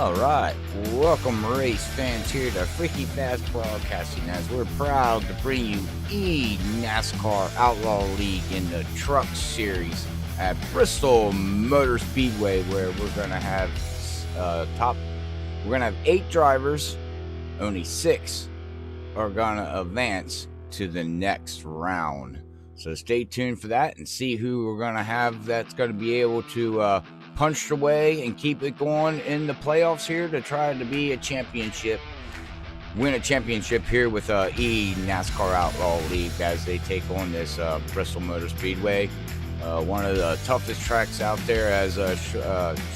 All right, welcome race fans here to Freaky Fast Broadcasting as we're proud to bring you NASCAR Outlaw League in the Truck Series at Bristol Motor Speedway, where we're going to have we're going to have 8 drivers, only 6 are going to advance to the next round. So stay tuned for that and see who we're going to have that's going to be able to punch away and keep it going in the playoffs here to try to be win a championship here with NASCAR Outlaw League as they take on this Bristol Motor Speedway. One of the toughest tracks out there as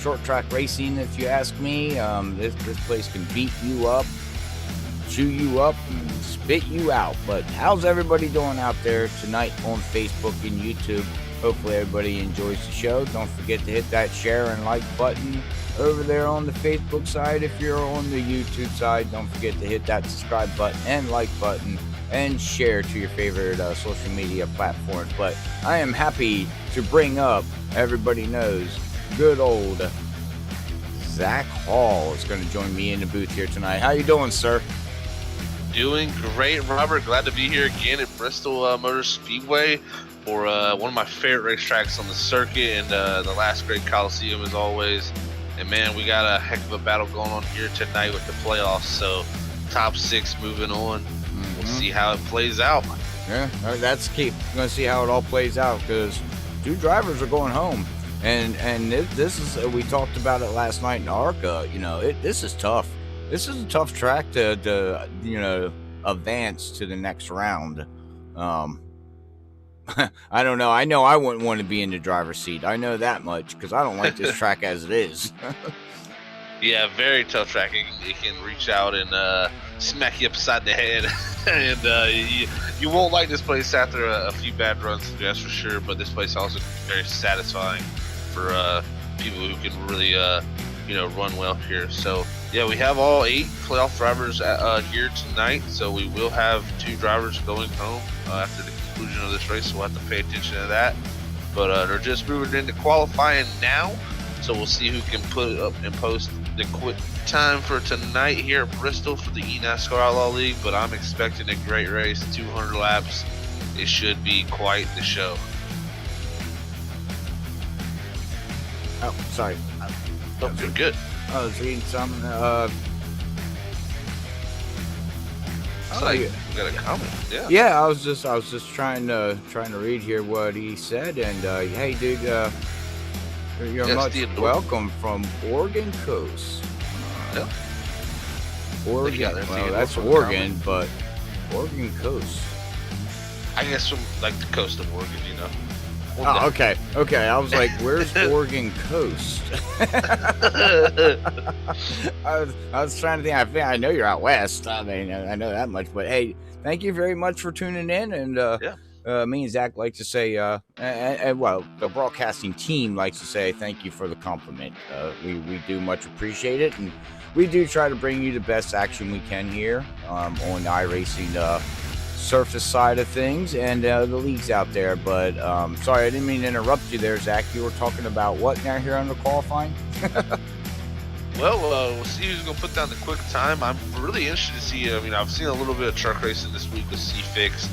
short track racing, if you ask me. This place can beat you up, chew you up, and spit you out. But how's everybody doing out there tonight on Facebook and YouTube? Hopefully everybody enjoys the show. Don't forget to hit that share and like button over there on the Facebook side. If you're on the YouTube side, don't forget to hit that subscribe button and like button and share to your favorite social media platforms. But I am happy to bring up, everybody knows, good old Zach Hall is going to join me in the booth here tonight. How you doing, sir? Doing great, Robert. Glad to be here again at Bristol Motor Speedway for one of my favorite racetracks on the circuit, and the last great Coliseum as always. And man, we got a heck of a battle going on here tonight with the playoffs. So top 6 moving on. We'll see how it plays out. Yeah, that's key. We're going to see how it all plays out because 2 drivers are going home. And this is, we talked about it last night in ARCA. This is tough. This is a tough track to advance to the next round. I don't know. I know I wouldn't want to be in the driver's seat. I know that much because I don't like this track as it is. Yeah, very tough track. It can reach out and smack you upside the head. And you won't like this place after a few bad runs, that's for sure. But this place also is very satisfying for people who can really run well here. So yeah, we have all 8 playoff drivers here tonight. So we will have 2 drivers going home after the conclusion of this race, so we'll have to pay attention to that. But they're just moving into qualifying now, so we'll see who can put up and post the quick time for tonight here at Bristol for the NASCAR Outlaw League. But I'm expecting a great race, 200 laps. It should be quite the show. Oh, sorry. Oh, you're good. I was reading something. You got a comment? Yeah. Yeah, I was just trying to read here what he said, and hey, dude, you're much welcome from Oregon Coast. Yeah. Oregon. Well, that's Oregon, but Oregon Coast. I guess from like the coast of Oregon, Oh, okay. I was like, where's Oregon Coast? I was trying to think. I know you're out west. I mean, I know that much. But hey, thank you very much for tuning in. And me and Zach like to say, well, the broadcasting team likes to say thank you for the compliment. We do much appreciate it, and we do try to bring you the best action we can here on iRacing surface side of things and the leagues out there. But sorry, I didn't mean to interrupt you there, Zach. You were talking about what now here on the qualifying? Well, we'll see who's going to put down the quick time. I'm really interested to see. I've seen a little bit of truck racing this week with C-Fix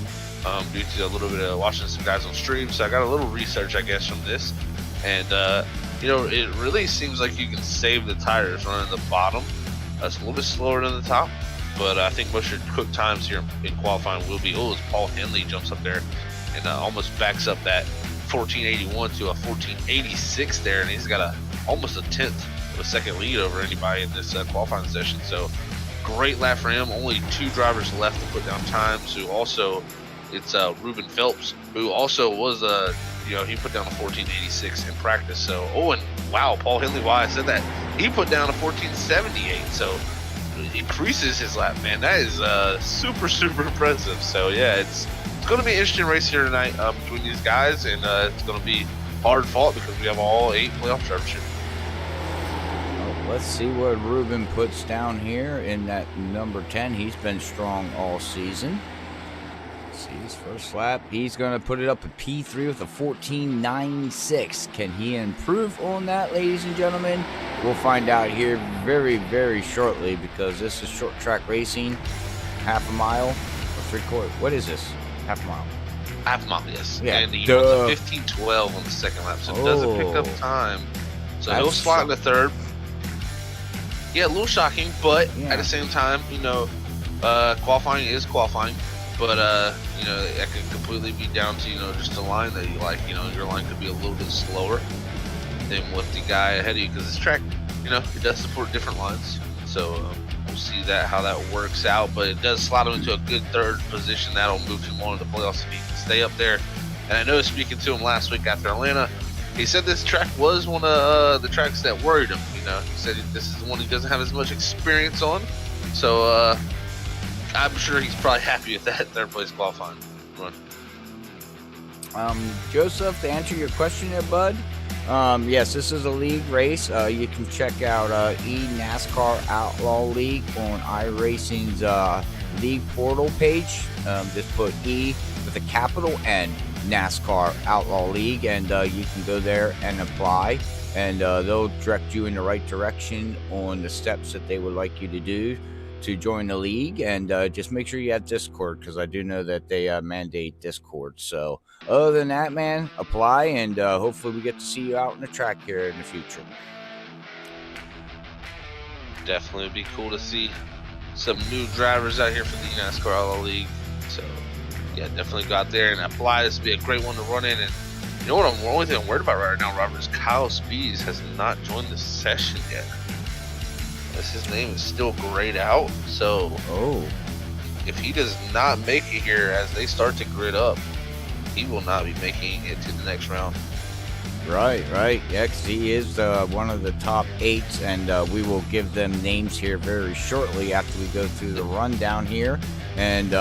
due to a little bit of watching some guys on stream. So I got a little research, I guess, from this. And, it really seems like you can save the tires running the bottom. It's a little bit slower than the top. But I think most of your quick times here in qualifying will be, as Paul Henley jumps up there and almost backs up that 1481 to a 1486 there. And he's got almost a 10th of a second lead over anybody in this qualifying session. So great lap for him. Only 2 drivers left to put down times. It's Ruben Phelps, who also was, he put down a 1486 in practice. So, and wow, Paul Henley, why I said that, he put down a 1478. So increases his lap, man. That is super impressive. So yeah, it's going to be an interesting race here tonight between these guys, and it's going to be hard fought because we have all 8 playoff drivers here. Let's see what Ruben puts down here in that number 10. He's been strong all season. See his first lap. He's going to put it up at P3 with a 14.96. Can he improve on that, ladies and gentlemen? We'll find out here very, very shortly because this is short track racing. Half a mile or 3/4. What is this? Half a mile. Half a mile, yes. Yeah, and he runs a 15.12 on the second lap, so it doesn't pick up time. So he'll slot in the third. Yeah, a little shocking, but at the same time, you know, qualifying is qualifying. But, you know, that could completely be down to, you know, just a line that you like. You know, your line could be a little bit slower than what the guy ahead of you. Because this track, you know, it does support different lines. So we'll see how that works out. But it does slot him into a good third position. That'll move him on to the playoffs if he can stay up there. And I know speaking to him last week after Atlanta, he said this track was one of the tracks that worried him. You know, he said this is the one he doesn't have as much experience on. So, I'm sure he's probably happy with that third place qualifying run. Joseph, to answer your question there, bud, yes, this is a league race. You can check out NASCAR Outlaw League on iRacing's league portal page. Just put E with a capital N, NASCAR Outlaw League, and you can go there and apply. And they'll direct you in the right direction on the steps that they would like you to do to join the league. And just make sure you have Discord, because I do know that they mandate Discord. So other than that, man, apply, and hopefully we get to see you out in the track here in the future. Definitely would be cool to see some new drivers out here for the NASCAR Outlaw League. So yeah, definitely go out there and apply. This would be a great one to run in. And you know what, the only thing I'm worried about right now, Robert, is Kyle Spees has not joined the session yet. His name is still grayed out, so if he does not make it here as they start to grid up, he will not be making it to the next round. Right. Yeah, 'cause he is one of the top 8s, and we will give them names here very shortly after we go through the rundown here. And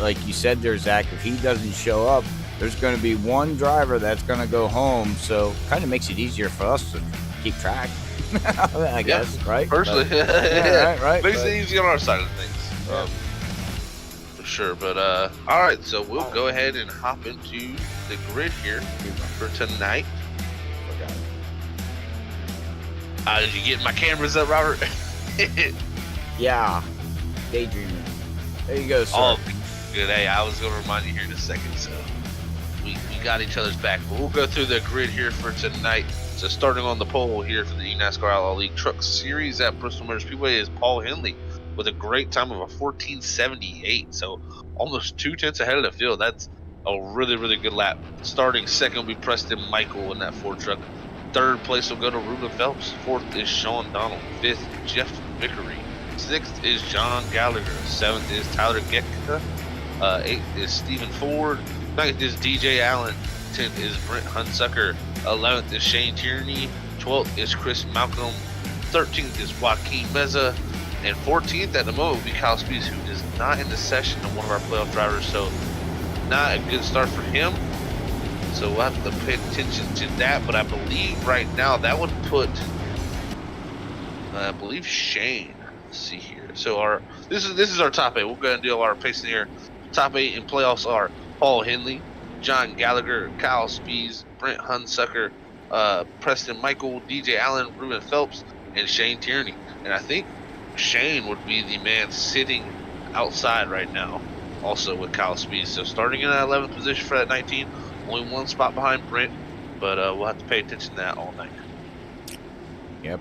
like you said there, Zach, if he doesn't show up, there's going to be one driver that's going to go home, so kind of makes it easier for us to keep track. I guess, right? Personally, right. Makes it easy on our side of things, for sure. But all right, so we'll go ahead and hop into the grid here for tonight. Did you get my cameras up, Robert? Yeah, daydreaming. There you go, sir. Oh, good. Hey, I was going to remind you here in a second, so we got each other's back. But we'll go through the grid here for tonight. So starting on the pole here for the NASCAR Outlaw League Truck Series at Bristol Motor Speedway is Paul Henley with a great time of a 14.78. So almost 2/10 ahead of the field. That's a really, really good lap. Starting second will be Preston Michael in that Ford truck. Third place will go to Ruben Phelps. Fourth is Sean Donald. Fifth, Jeff Vickery. Sixth is John Gallagher. Seventh is Tyler Getka. Eighth is Stephen Ford. Ninth is DJ Allen. 10th is Brent Hunsucker. 11th is Shane Tierney. 12th is Chris Malcolm. 13th is Joaquin Meza. And 14th at the moment will be Kyle Spees, who is not in the session and one of our playoff drivers. So not a good start for him. So we'll have to pay attention to that. But I believe right now that would put, I believe, Shane. Let's see here. So this is our top 8. We'll go ahead and do our pacing here. Top 8 in playoffs are Paul Henley, John Gallagher, Kyle Spees, Brent Hunsucker, Preston Michael, DJ Allen, Ruben Phelps, and Shane Tierney. And I think Shane would be the man sitting outside right now, also with Kyle Spees. So starting in that 11th position for that 19, only one spot behind Brent, but we'll have to pay attention to that all night. Yep,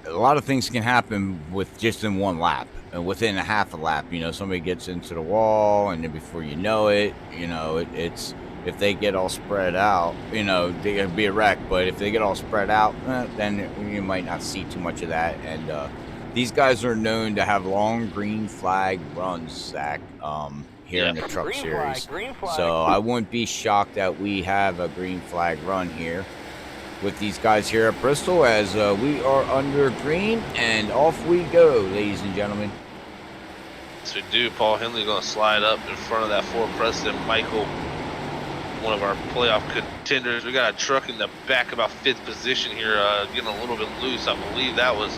a lot of things can happen with just in one lap. Within a half a lap, you know, somebody gets into the wall, and then before you know it, you know, it's if they get all spread out, you know, they could be a wreck. But if they get all spread out, then you might not see too much of that. And these guys are known to have long green flag runs, Zach, here in the Truck Series. So I wouldn't be shocked that we have a green flag run here with these guys here at Bristol, as we are under green, and off we go, ladies and gentlemen. So we do. Paul Henley going to slide up in front of that Ford President Michael, one of our playoff contenders. We got a truck in the back, about 5th position here, getting a little bit loose. I believe that was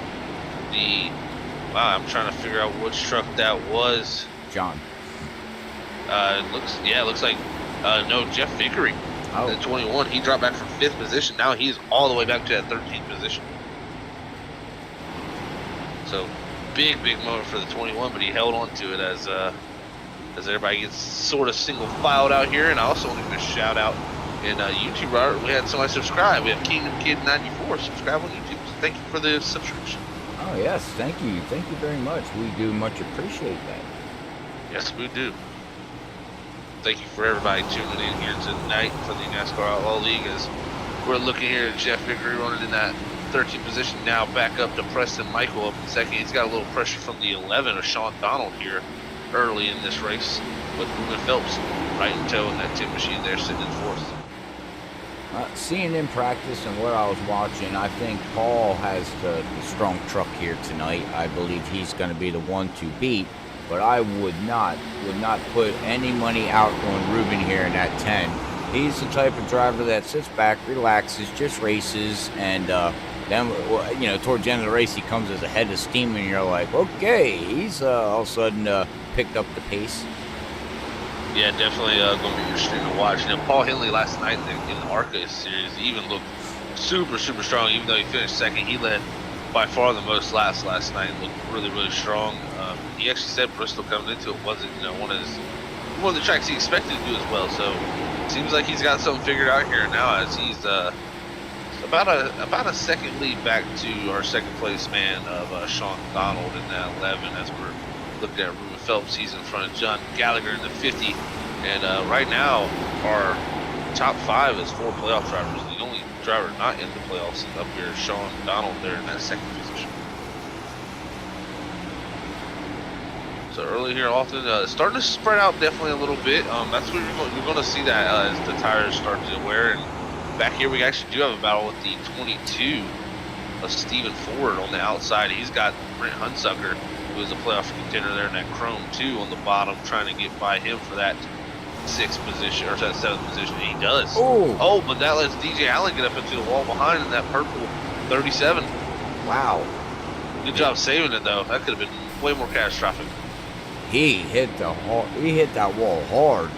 the, I'm trying to figure out which truck that was. John? It looks like no, Jeff Vickery. Oh. The 21, he dropped back from 5th position. Now he's all the way back to that 13th position. So big moment for the 21, but he held on to it as everybody gets sort of single filed out here. And I also want to give a shout out in YouTube, Robert. We had somebody subscribe. We have Kingdom Kid 94 subscribe on YouTube. So thank you for the subscription. Oh yes, thank you very much. We do much appreciate that. Yes, we do. Thank you for everybody tuning in here tonight for the NASCAR Outlaw League as we're looking here at Jeff Vickery running in that 13th position now, back up to Preston Michael up in second. He's got a little pressure from the 11 of Sean Donald here early in this race, with Ruben Phelps right in tow in that 10 machine there sitting in 4th. Seeing in practice and what I was watching, I think Paul has the strong truck here tonight. I believe he's going to be the one to beat, but I would not put any money out on Ruben here in that 10. He's the type of driver that sits back, relaxes, just races, and then, towards the end of the race, he comes as a head of steam, and you're like, okay, he's all of a sudden picked up the pace. Yeah, definitely going to be interesting to watch. Paul Henley last night in the ARCA series, he even looked super strong. Even though he finished second, he led by far the most laps last night and looked really strong. He actually said Bristol coming into it wasn't one of the tracks he expected to do as well. So it seems like he's got something figured out here now, as he's about a second lead back to our second place man of Sean Donald in that 11, as we're looking at Ruben Phelps. He's in front of John Gallagher in the 50, and right now our top 5 is 4 playoff drivers. The only driver not in the playoffs is up here, Sean Donald, there in that second position. So early here, often starting to spread out definitely a little bit. That's what you're going to see that as the tires start to wear. And back here we actually do have a battle with the 22 of Stephen Ford on the outside. He's got Brent Hunsucker, who is a playoff contender there in that Chrome 2 on the bottom, trying to get by him for that 6th position, or that 7th position. He does. Oh, but that lets DJ Allen get up into the wall behind in that purple 37. Wow. Good job saving it, though. That could have been way more catastrophic. He hit that wall hard.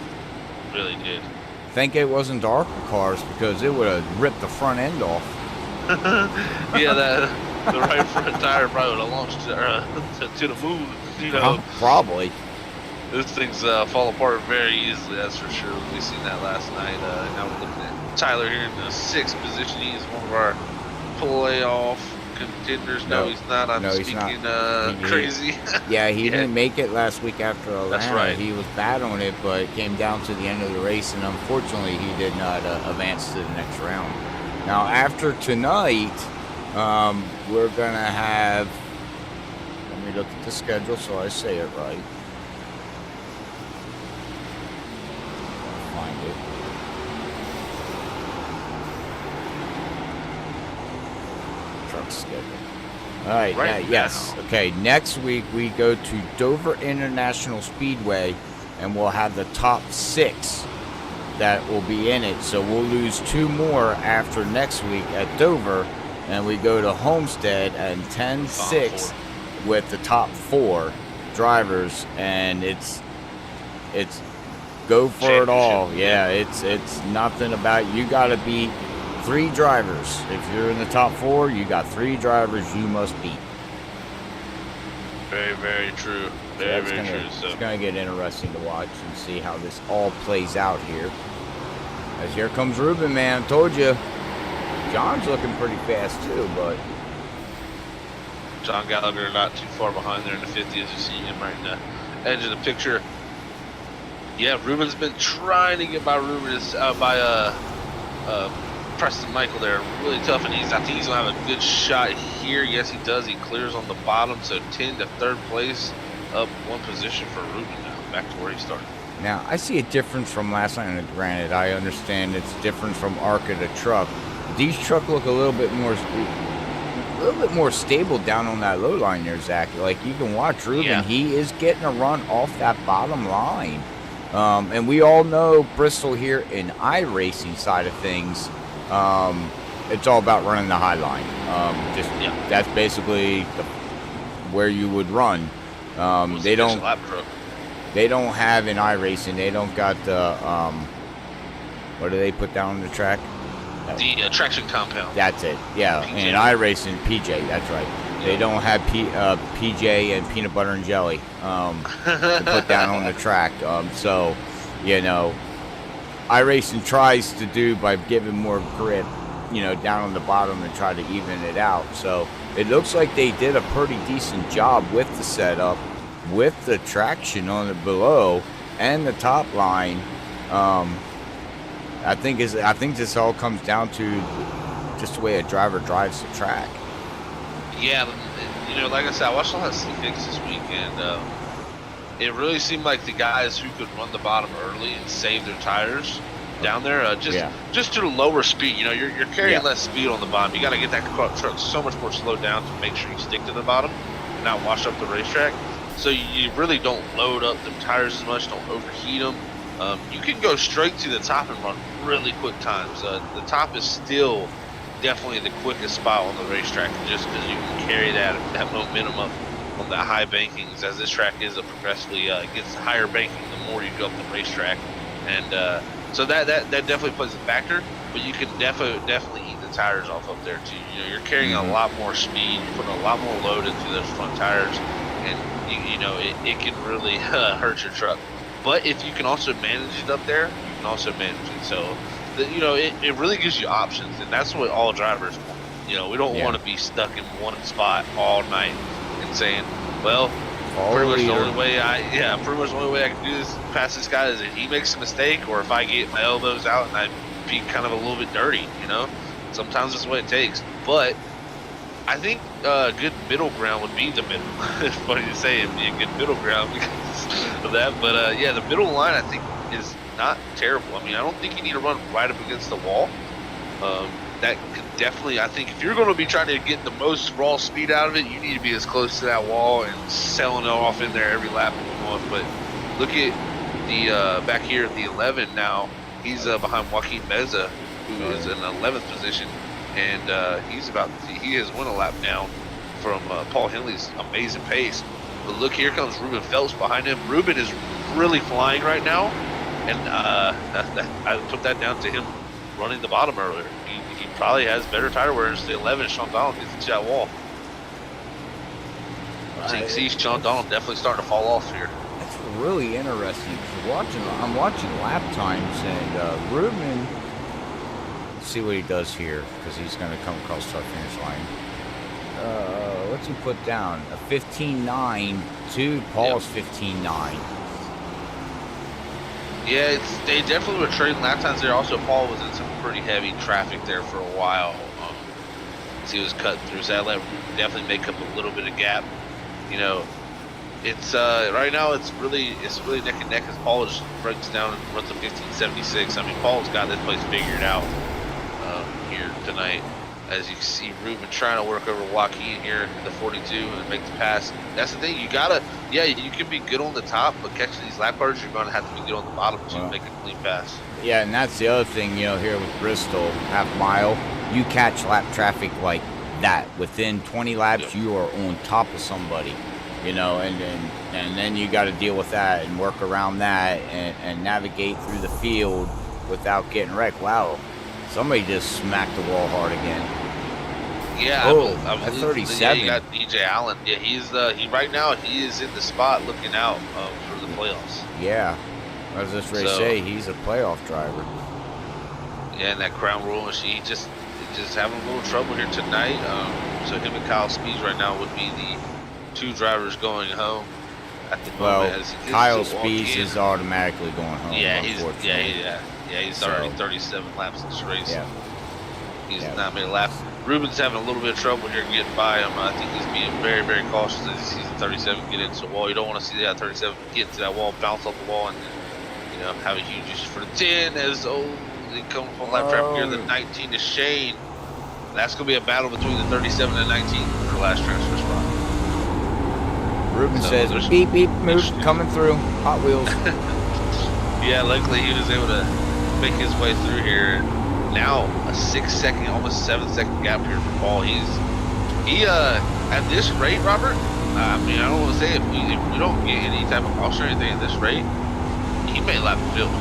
Really did. Think it wasn't the ARCA cars, because it would have ripped the front end off. Yeah, the right front tire probably would have launched to the moon. Probably. Those things fall apart very easily, that's for sure. We've seen that last night. Now we're looking at Tyler here in the 6th position. He's one of our playoff contenders. No, he's not. I'm speaking crazy. Yeah, he didn't make it last week after Atlanta. That's right. He was battling it, but it came down to the end of the race, and unfortunately he did not advance to the next round. Now, after tonight, we're going to have, let me look at the schedule so I say it right. Find it. Truck schedule. All right, yes. Okay, next week we go to Dover International Speedway, and we'll have the top 6 that will be in it. So we'll lose 2 more after next week at Dover, and we go to Homestead and 10-6 with the top 4 drivers, and it's go for it all. Yeah, it's nothing about, you got to beat 3 drivers. If you're in the top 4, you got 3 drivers you must beat. Very true. Very true. So it's going to get interesting to watch and see how this all plays out here. As here comes Ruben, man. I told you, John's looking pretty fast too, but John Gallagher not too far behind there in the 50 as you see him right in the edge of the picture. Yeah, Ruben's been trying to get by Preston Michael there, really tough, and I think he's gonna have a good shot here. Yes, he does. He clears on the bottom, so 10 to 3rd place, up 1 position for Ruben now, back to where he started. Now, I see a difference from last night, and granted, I understand it's different from ARCA to truck. These truck look a little bit more stable down on that low line there, Zach. Like, you can watch Ruben. Yeah. He is getting a run off that bottom line. And we all know Bristol here in iRacing side of things, it's all about running the high line. That's basically where you would run. They don't. they don't have in iRacing. They don't got the what do they put down on the track? The traction compound. That's it. Yeah, PJ. and iRacing PJ. That's right. They don't have PJ and peanut butter and jelly to put down on the track. So, you know, iRacing tries to do by giving more grip, you know, down on the bottom and try to even it out. So it looks like they did a pretty decent job with the setup, with the traction on it below and the top line. I think this all comes down to just the way a driver drives the track. Yeah, you know, like I said, I watched a lot of C-Fix this week, and it really seemed like the guys who could run the bottom early and save their tires down there, just to lower speed. You know, you're carrying less speed on the bottom. You got to get that truck so much more slowed down to make sure you stick to the bottom and not wash up the racetrack. So you really don't load up the tires as much, don't overheat them. You can go straight to the top and run really quick times. The top is still definitely the quickest spot on the racetrack, just because you can carry that momentum up on the high bankings. As this track is a progressively gets higher banking the more you go up the racetrack, and so that definitely plays a factor. But you can definitely eat the tires off up there too. You know, you're carrying a lot more speed, you're putting a lot more load into those front tires, and you know it can really hurt your truck. But if you can also manage it up there, you can also manage it. So, you know, it really gives you options, and that's what all drivers want. You know, we don't want to be stuck in one spot all night and saying, well, pretty much the only way I can do this past this guy is if he makes a mistake, or if I get my elbows out and I be kind of a little bit dirty. You know, sometimes that's what it takes. But I think a good middle ground would be the middle. It's funny to say it'd be a good middle ground because of that, but yeah, the middle line I think is not terrible. I mean, I don't think you need to run right up against the wall. That could definitely, I think if you're going to be trying to get the most raw speed out of it, you need to be as close to that wall and selling it off in there every lap you want. But look at the back here at the 11 now. He's behind Joaquin Meza, who is in 11th position, and he has won a lap down from Paul Henley's amazing pace. But look, here comes Ruben Phelps behind him. Ruben is really flying right now, and I put that down to him running the bottom earlier. He probably has better tire wear as the 11 Sean Donald gets into that wall. So you can see Sean Donald definitely starting to fall off here. That's really interesting. I'm watching lap times, and Ruben. Let's see what he does here, because he's going to come across our finish line. What's he put down? A 15.9 to Paul's 15.9. Yeah, they definitely were trading lap times there. Also, Paul was in some pretty heavy traffic there for a while. As he was cutting through, so that let definitely make up a little bit of gap. You know, it's right now it's really neck and neck as Paul just breaks down and runs a 15.76. I mean, Paul's got this place figured out here tonight. As you can see, Ruben trying to work over Joaquin here at the 42 and make the pass. That's the thing, you can be good on the top, but catching these lap bars, you're going to have to be good on the bottom to make a clean pass. Yeah, and that's the other thing, you know, here with Bristol, half mile, you catch lap traffic like that. Within 20 laps, you are on top of somebody, you know, and then you got to deal with that and work around that and navigate through the field without getting wrecked. Wow. Somebody just smacked the wall hard again. Yeah, at 37. Yeah, you got DJ Allen. Yeah, he's right now he is in the spot looking out for the playoffs. Yeah, as this race say, he's a playoff driver. Yeah, and that Crown Royal machine just having a little trouble here tonight. So him and Kyle Speeds right now would be the two drivers going home at the moment. Kyle Speeds is automatically going home. Yeah, he's already 37 laps in this race. Yeah. He's not made a lap. Ruben's having a little bit of trouble here getting by him. I think he's being very, very cautious as he sees the 37 get into the wall. You don't want to see that 37 get into that wall, bounce off the wall, and you know, have a huge issue for the 10 as they come from lap traffic here. The 19 to Shane. That's going to be a battle between the 37 and 19 for last transfer spot. Ruben says, beep, beep, move, coming through, Hot Wheels. Yeah, luckily he was able to make his way through here. Now a 6-second, almost 7-second gap here for Paul. He at this rate, Robert, I mean, I don't want to say if we don't get any type of caution or anything at this rate, he may lap the field.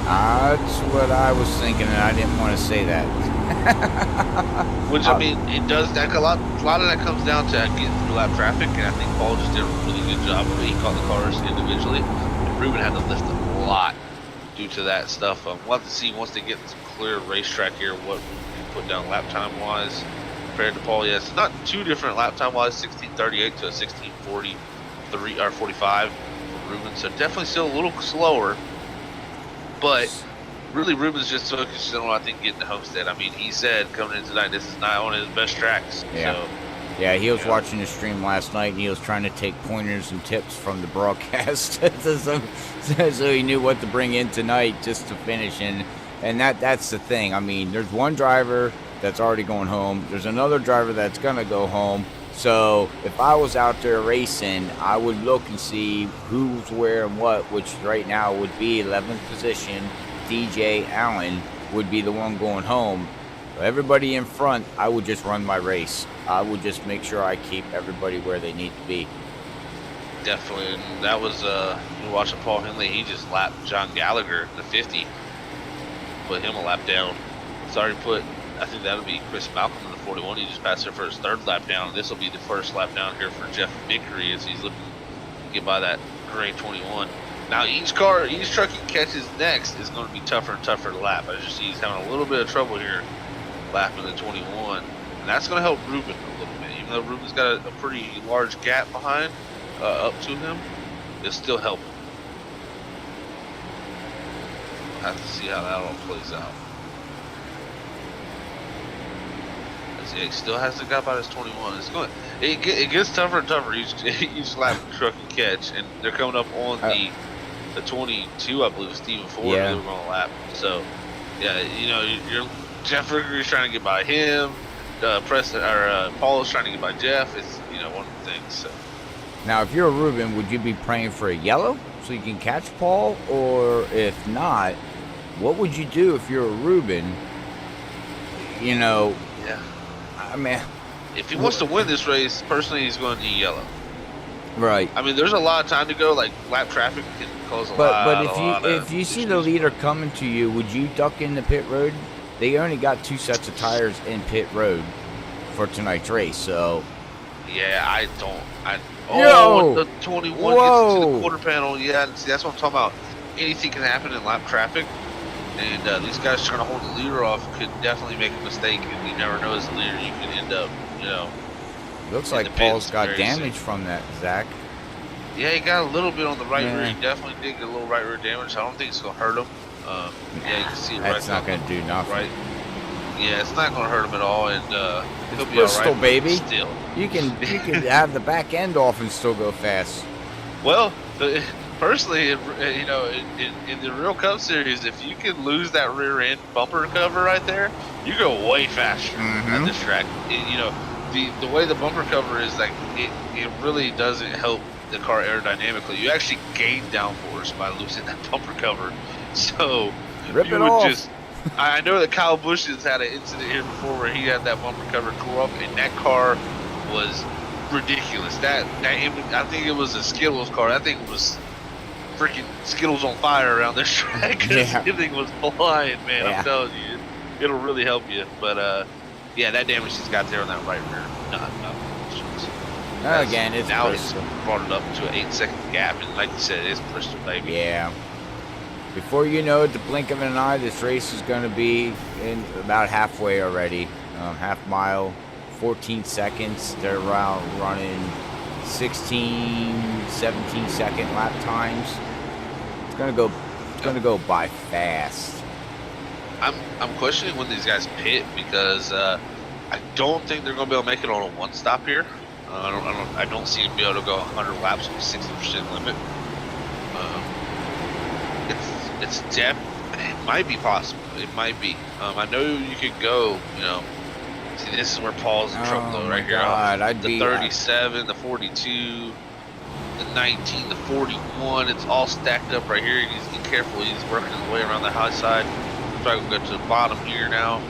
That's what I was thinking, and I didn't want to say that. Which, I mean, it does. That a lot of that comes down to getting through lap traffic, and I think Paul just did a really good job of it. He caught the cars individually, and Ruben had to lift a lot due to that stuff. We'll have to see once they get some clear racetrack here what we can put down lap time wise compared to Paul. Yes, not too different lap time wise, 16:38 to a 16:43 or 45 for Ruben. So definitely still a little slower. But really, Ruben's just focused on, I think, getting to Homestead. I mean, he said coming in tonight, this is not one of his best tracks. Yeah. So, yeah, he was watching the stream last night, and he was trying to take pointers and tips from the broadcast so he knew what to bring in tonight just to finish. And that's the thing. I mean, there's one driver that's already going home. There's another driver that's going to go home. So if I was out there racing, I would look and see who's where and what, which right now would be 11th position. DJ Allen would be the one going home. Everybody in front, I would just run my race. I would just make sure I keep everybody where they need to be. Definitely. And that was, you watching Paul Henley, he just lapped John Gallagher, the 50. Put him a lap down. Sorry, I think that'll be Chris Malcolm in the 41. He just passed there for his third lap down. This will be the first lap down here for Jeff Vickery as he's looking to get by that gray 21. Now each truck he catches next is going to be tougher and tougher to lap. I just see he's having a little bit of trouble here lapping the 21. And that's going to help Ruben a little bit. Even though Ruben's got a pretty large gap behind, up to him, it'll still help him. We'll have to see how that all plays out. Yeah, he still hasn't got by his 21. It gets tougher and tougher each lap truck and catch, and they're coming up on the 22, I believe, Stephen Ford. Yeah. They were going to lap. So, yeah, you know, Jeff Riggery's trying to get by him. Preston or Paul is trying to get by Jeff. It's one of the things. So. Now, if you're a Ruben, would you be praying for a yellow so you can catch Paul, or if not, what would you do if you're a Ruben? Yeah. I mean, if he wants to win this race, personally, he's going to need yellow. Right. I mean, there's a lot of time to go. Like lap traffic can cause a lot. But if you see the leader coming to you, would you duck in the pit road? They only got 2 sets of tires in pit road for tonight's race, so. Yeah, I don't. The 21 Whoa. gets into the quarter panel. Yeah, see, that's what I'm talking about. Anything can happen in lap traffic. And these guys trying to hold the leader off could definitely make a mistake, and you never know as a leader you can end up, Looks like Paul's got damage from that, Zach. Yeah, he got a little bit on the right rear. He definitely did get a little right rear damage. I don't think it's gonna hurt him. Yeah, you can see it right. That's not gonna do nothing. Right. Yeah, it's not gonna hurt him at all, and he'll be Bristol, all right. Baby. Still, you can have the back end off and still go fast. Well, personally, in the real Cup Series, if you can lose that rear end bumper cover right there, you go way faster at this track. The way the bumper cover is, like, it really doesn't help the car aerodynamically. You actually gain downforce by losing that bumper cover. So Rip it off. I know that Kyle Busch has had an incident here before where he had that bumper cover tore up, and that car was ridiculous. I think it was a Skittles car. I think it was freaking Skittles on fire around this track because everything was flying, man. Yeah. I'm telling you, it'll really help you. But yeah, that damage he's got there on that right rear, not again, it's now Bristol. It's brought it up to an 8-second gap, and like you said, it's Bristol, baby. Yeah. Before you know it, the blink of an eye, this race is going to be in about halfway already. Half mile, 14 seconds. They're around running 16, 17-second lap times. It's going to go by fast. I'm questioning when these guys pit because I don't think they're going to be able to make it on a one stop here. I don't see them be able to go 100 laps with a 60% limit. It might be possible. It might be. I know you could go. See, this is where Paul's in trouble though, right here. The 37, the 42, the 19, the 41. It's all stacked up right here. He's getting careful. He's working his way around the high side. Probably gonna go to the bottom here now.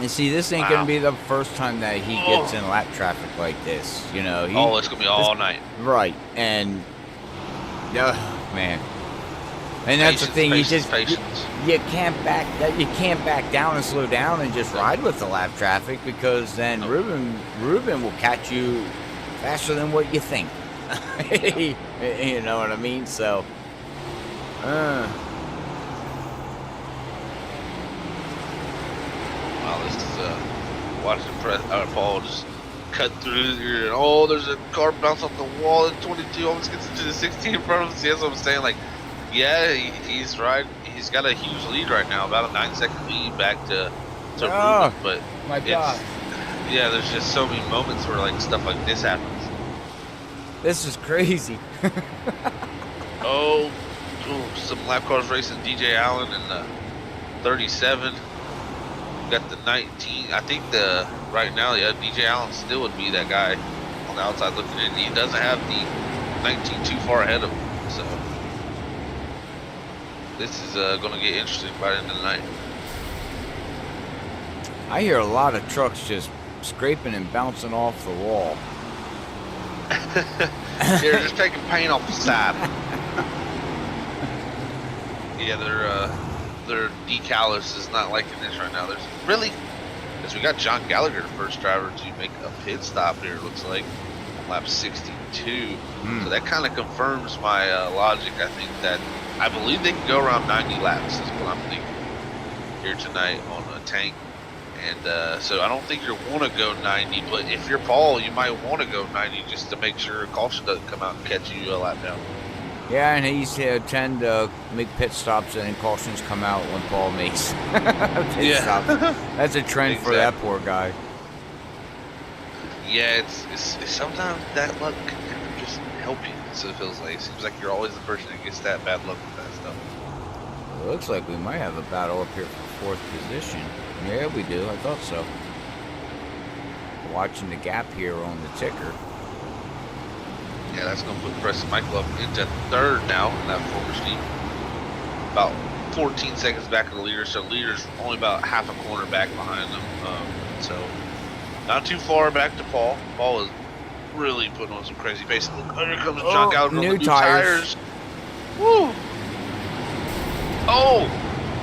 And see, this ain't gonna be the first time that he gets in lap traffic like this. You know. It's gonna be all night. Right, and man, and that's the thing. You can't back down and slow down and just ride with the lap traffic, because then Ruben will catch you faster than what you think. You know what I mean? So. Wow, this is watching Paul just cut through here, and there's a car bounce off the wall at 22, almost gets into the 16 in front of him. See, that's what I'm saying. Like, yeah, he's right. He's got a huge lead right now, about a 9-second lead back to Ruben. But my God, yeah, there's just so many moments where like stuff like this happens. This is crazy. Some lap cars racing DJ Allen in the 37. Got the 19. I think right now, DJ Allen still would be that guy on the outside looking in. He doesn't have the 19 too far ahead of him. So this is going to get interesting by the end of the night. I hear a lot of trucks just scraping and bouncing off the wall. They're just taking paint off the side. Yeah, their decalus is not liking this right now. Because we got John Gallagher, the first driver to make a pit stop here, it looks like, on lap 62. So that kind of confirms my logic. I believe they can go around 90 laps, is what I'm thinking here tonight on a tank. And so I don't think you want to go 90, but if you're Paul, you might want to go 90 just to make sure caution doesn't come out and catch you a lap down. Yeah, and he's tend to make pit stops, and then cautions come out when Paul makes pit stops. That's a trend for that poor guy. Yeah, it's sometimes that luck can just help you. So it feels like it seems like you're always the person that gets that bad luck with that stuff. It looks like we might have a battle up here for 4th position. Yeah, we do. I thought so. Watching the gap here on the ticker. Yeah, that's going to put Preston Michael up into 3rd now in that former Steve. About 14 seconds back of the leader, so leader's only about half a corner back behind them. So not too far back to Paul. Paul is really putting on some crazy pace. Look, here comes John Gallagher on the new tires. Woo!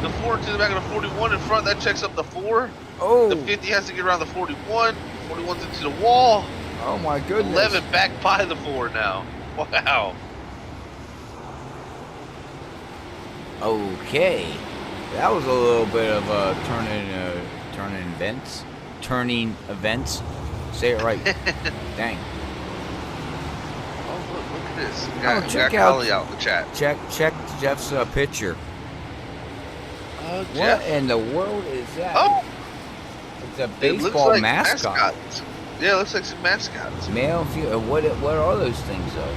The 4 to the back of the 41 in front, that checks up the 4. The 50 has to get around the 41. 41's into the wall. Oh my goodness. 11 back by the 4 now. Wow. Okay. That was a little bit of a turning events. Say it right. Dang. Look at this. Check out in the chat. Check Jeff's picture. Jeff. What in the world is that? It's a It looks baseball like mascot. mascots. Yeah, it looks like some mascots. Male, female. What are those things though?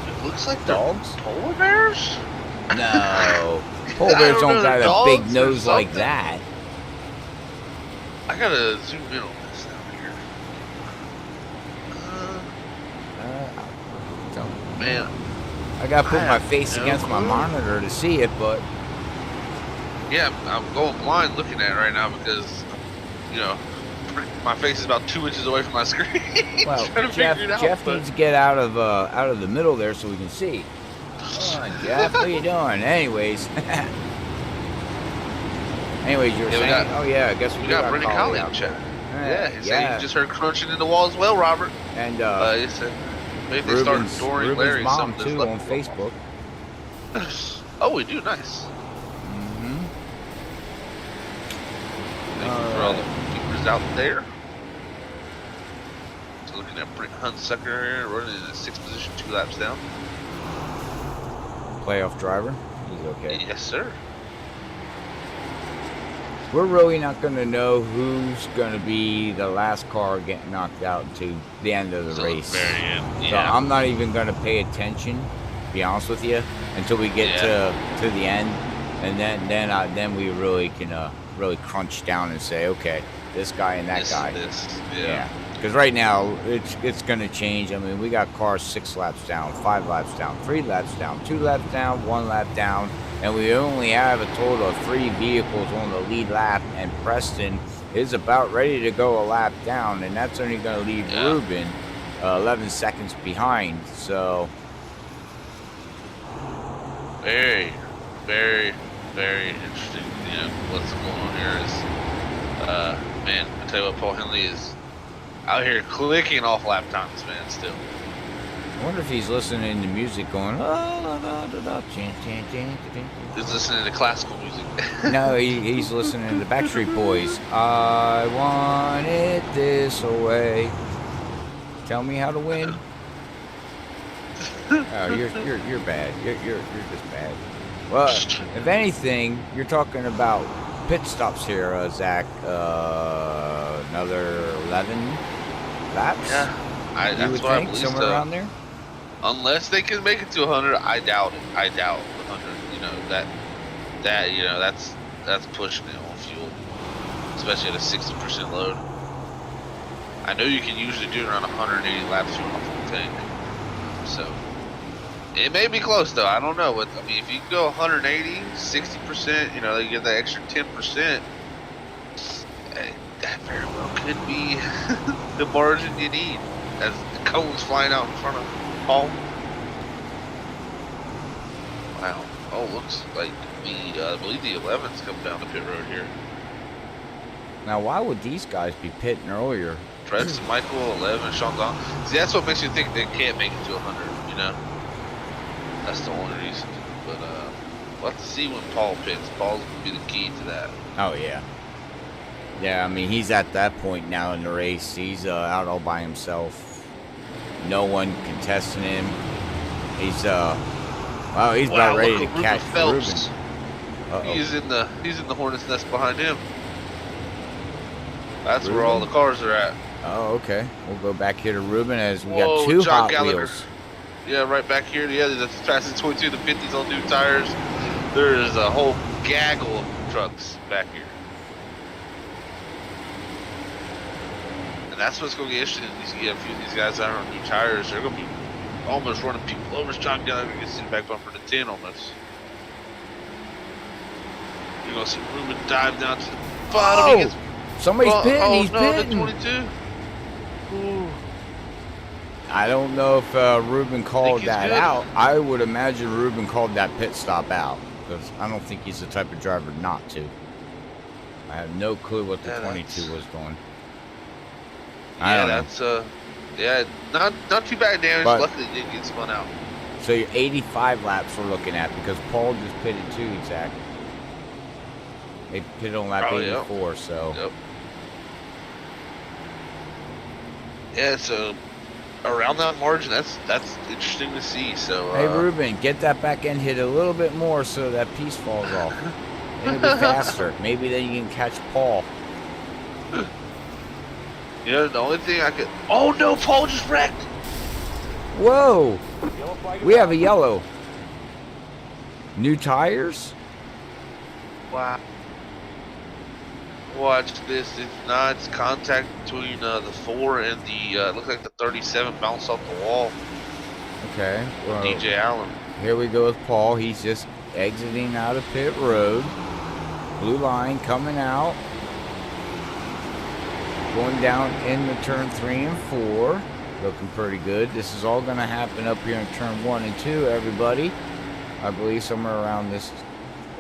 It looks like dogs. Polar bears? No. Polar bears don't got a big nose like that. I gotta zoom in on this down here. Man. I gotta put my face against my monitor to see it, but yeah, I'm going blind looking at it right now because, my face is about 2 inches away from my screen. Well, Jeff needs to get out of the middle there so we can see. Come on, Jeff, what are you doing? Anyways, you were saying? I guess we got Brendan Colley in chat. He said he just heard crunching in the wall as well, Robert. And he said maybe they started Dory Larry mom too on Facebook. Oh, we do, nice. Thank you for all the keepers out there. So looking at Brent Hunsucker here, running in the 6th position, 2 laps down. Playoff driver. He's okay. Yes, sir. We're really not going to know who's going to be the last car getting knocked out to the end of the race. Very end. Yeah. So I'm not even going to pay attention, to be honest with you, until we get to the end, and then we really can really crunch down and say, okay, this guy and that guy. Yeah. Because right now it's going to change. I mean, we got cars 6 laps down, 5 laps down, 3 laps down, 2 laps down, 1 lap down, and we only have a total of 3 vehicles on the lead lap. And Preston is about ready to go a lap down, and that's only going to leave Ruben 11 seconds behind. So very, very, very interesting. You know, what's going on here is, man, I tell you what, Paul Henley is out here clicking off lap times, man. Still. I wonder if he's listening to music going, He's listening to classical music. No, he's listening to the Backstreet Boys. I want it this way. Tell me how to win. Oh, you're bad. You're just bad. Well, if anything, you're talking about pit stops here, Zach. Another 11 laps. Yeah, you would think somewhere around there. Unless they can make it to 100, I doubt it. I doubt 100. You know that you know that's pushing it on fuel, especially at a 60% load. I know you can usually do around 180 laps on a full tank, so it may be close though. I don't know. But I mean, if you go 180, 60%, you know, you get that extra 10%. That very well could be the margin you need as the cone's flying out in front of Paul. Wow. Oh, looks like I believe the 11's coming down the pit road here. Now, why would these guys be pitting earlier? Preston, Michael, 11, Sean Don. See, that's what makes you think they can't make it to 100, you know? That's the only reason. But we'll have to see when Paul pits. Paul's going to be the key to that. Oh, yeah. Yeah, I mean, he's at that point now in the race. He's out all by himself. No one contesting him. He's about ready to catch Phelps. Ruben. He's in the hornet's nest behind him. That's Ruben? Where all the cars are at. Oh, okay. We'll go back here to Ruben as we got two John Hot Gallagher. Wheels. Yeah, right back here. Yeah, that's passing 22 to 50s on new tires. There is a whole gaggle of trucks back here. And that's what's going to get interesting. You get a few of these guys out on new tires. They're going to be almost running people over. John Gallagher gets in the back bumper to 10 almost. You're going to see Ruben dive down to the bottom. Oh, somebody's pitting. He's pitting. The 22. Ooh. I don't know if Ruben called that out. I would imagine Ruben called that pit stop out because I don't think he's the type of driver not to. I have no clue what the 22 was doing. Yeah, that's not too bad damage. But luckily, it didn't get spun out. So you're 85 laps we're looking at because Paul just pitted too, Zach. They pitted on lap 84, yep. So. Yep. Yeah, so around that margin, that's interesting to see. So. Hey Ruben, get that back end hit a little bit more so that piece falls off. It'll be faster. Maybe then you can catch Paul. You know, the only thing I could... Oh, no, Paul just wrecked! Whoa! We have a yellow. New tires? Wow. Watch this. It's contact between the 4 and the... looks like the 37 bounced off the wall. Okay. Well, DJ Allen. Here we go with Paul. He's just exiting out of pit road. Blue line coming out. Going down into turn 3 and 4. Looking pretty good. This is all going to happen up here in turn 1 and 2, everybody. I believe somewhere around this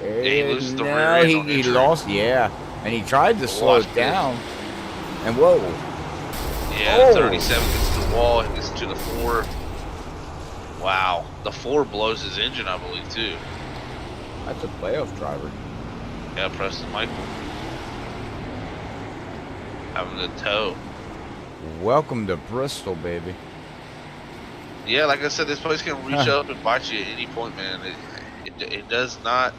area. Yeah, he lost, yeah. And he tried to slow it down. And whoa. Yeah, the 37 gets to the wall. He gets to the 4. Wow. The 4 blows his engine, I believe, too. That's a playoff driver. Yeah, Preston Michael. Having the tow. Welcome to Bristol, baby. Yeah, like I said, this place can reach up and bite you at any point, man. It does not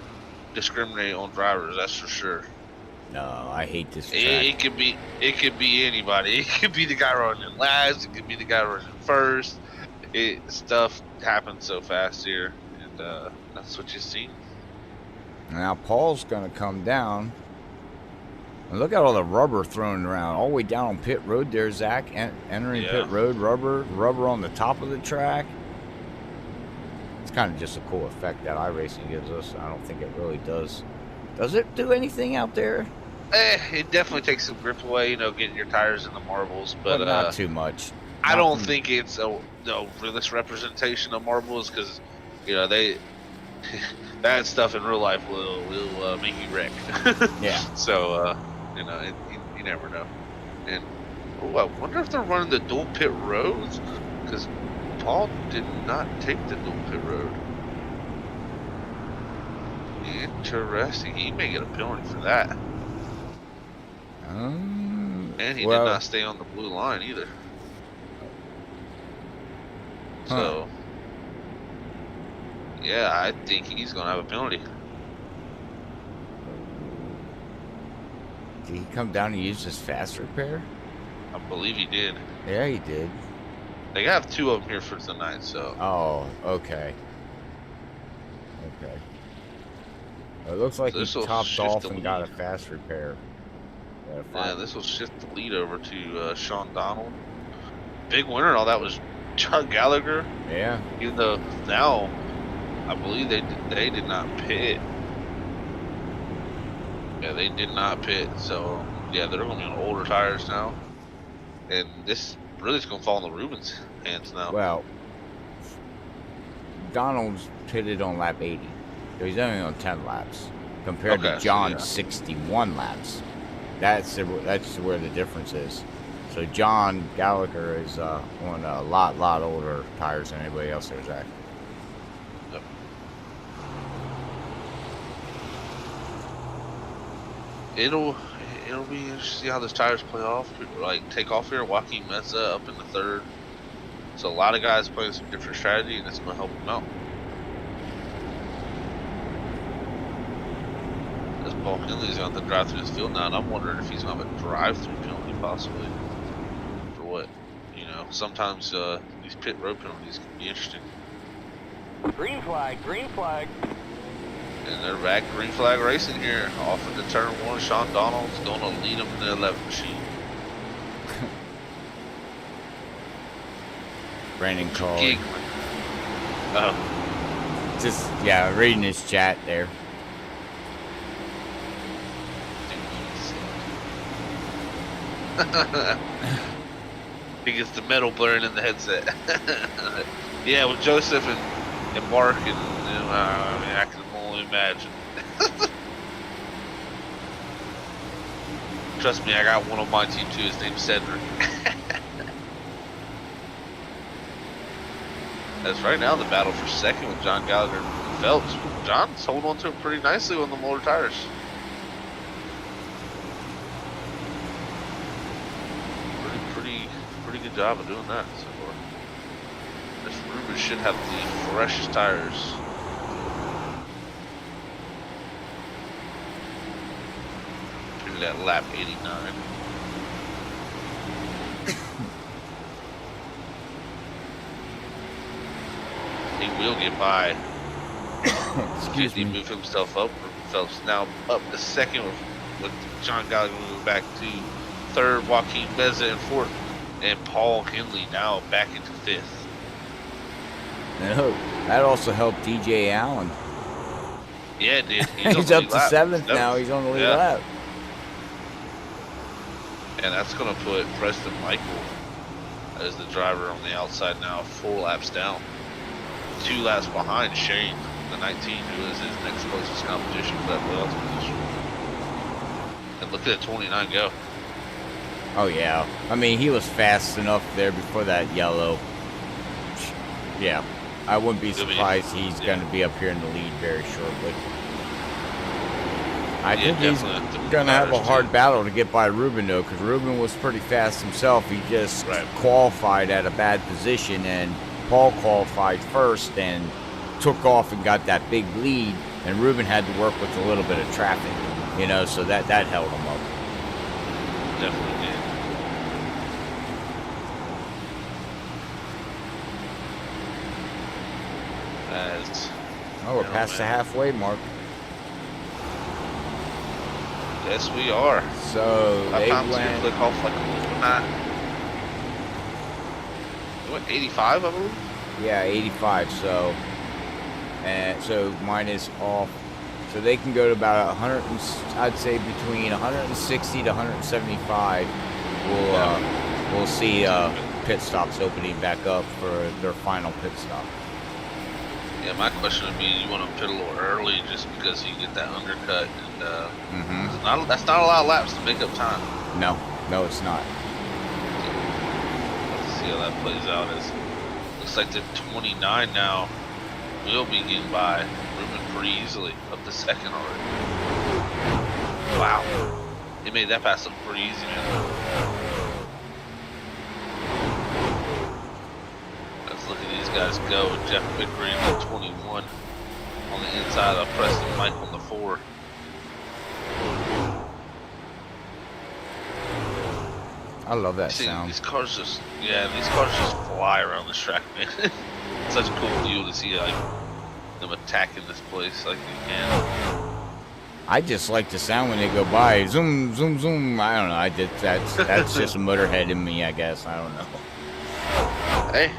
discriminate on drivers, that's for sure. No, I hate this track. It could be anybody. It could be the guy running last. It could be the guy running first. Stuff happens so fast here, and that's what you see. Now Paul's gonna come down. And look at all the rubber thrown around, all the way down on pit road there, Zach. Entering pit road, rubber on the top of the track. It's kind of just a cool effect that iRacing gives us. I don't think it really does. Does it do anything out there? It definitely takes some grip away, getting your tires in the marbles. But not too much. I don't think it's a realist representation of marbles because, they that stuff in real life will make you wreck. Yeah. So you never know. And I wonder if they're running the dual pit roads because Paul did not take the dual pit road. Interesting. He may get a penalty for that. And he did not stay on the blue line either. So, yeah, I think he's going to have a penalty. Did he come down and use his fast repair? I believe he did. Yeah, he did. They have 2 of them here for tonight, so. Oh, okay. Okay. It looks like he topped off and got a fast repair. Yeah, this will shift the lead over to Sean Donald. Big winner and all that was John Gallagher. Yeah. Even though now, I believe they did not pit. Yeah, they did not pit. So, yeah, they're going to be on older tires now. And this really is going to fall in the Rubens' hands now. Well, Donald's pitted on lap 80. So he's only on 10 laps compared to John's 61 laps. That's where the difference is. So John Gallagher is on a lot older tires than anybody else there's at. Yep. It'll be interesting to see how those tires play off. Like take off here, Joaquin Meza up in the 3rd. So a lot of guys playing some different strategy, and it's going to help them out. Paul Henley's on the drive through this field now, and I'm wondering if he's going to have a drive-through penalty possibly. For what? Sometimes these pit road penalties can be interesting. Green flag, green flag. And they're back green flag racing here. Off into turn 1, Sean Donald's going to lead him in the 11 machine. Brandon Cole. Oh. Just, reading his chat there. I think it's the metal blurring in the headset. Yeah, with Joseph and Mark I can only imagine. Trust me, I got one on my team too. His name's Cedric. That's right now the battle for second with John Gallagher and Phelps. John's holding on to it pretty nicely on the motor tires. Pretty good job of doing that so far. This Rubens should have the freshest tires. Look at that lap 89. He will get by. Excuse me. Move himself up. Phelps now up to second with John Gallagher moving back to 3rd, Joaquin Meza in 4th, and Paul Henley now back into 5th. No, that also helped DJ Allen. Yeah, it did. He's up to 7th now. He's on the lead lap. And that's going to put Preston Michael as the driver on the outside now, 4 laps down. 2 laps behind Shane, the 19, who is his next closest competition for that playoff position. And look at the 29 go. Oh, yeah. I mean, he was fast enough there before that yellow. Yeah. I wouldn't be surprised he's going to be up here in the lead very shortly. I think he's going to have a hard battle to get by Ruben, though, because Ruben was pretty fast himself. He just qualified at a bad position, and Paul qualified first and took off and got that big lead, and Ruben had to work with a little bit of traffic, so that held him up. Definitely did. We're past the halfway mark. Yes, we are. So they went. Click off like they went 85, I believe. Yeah, 85. So, and so mine is off So they can go to about 100, I'd say between 160 to 175. We'll see pit stops opening back up for their final pit stop. Yeah, my question would be, you want to pit a little early just because you get that undercut, and that's not a lot of laps to make up time. No, it's not. Let's see how that plays out. Looks like they're 29 now. We'll be getting by, moving pretty easily up to second already. Wow, they made that pass look pretty easy, man. Let's look at these guys go. Jeff Pickering at 21 on the inside of Preston Mike on the 4. I love that sound. These cars just fly around this track, man. It's such a cool deal to see like them attacking this place like they can. I just like the sound when they go by. Zoom, zoom, zoom. I don't know. That's just a motorhead in me, I guess. I don't know. Hey,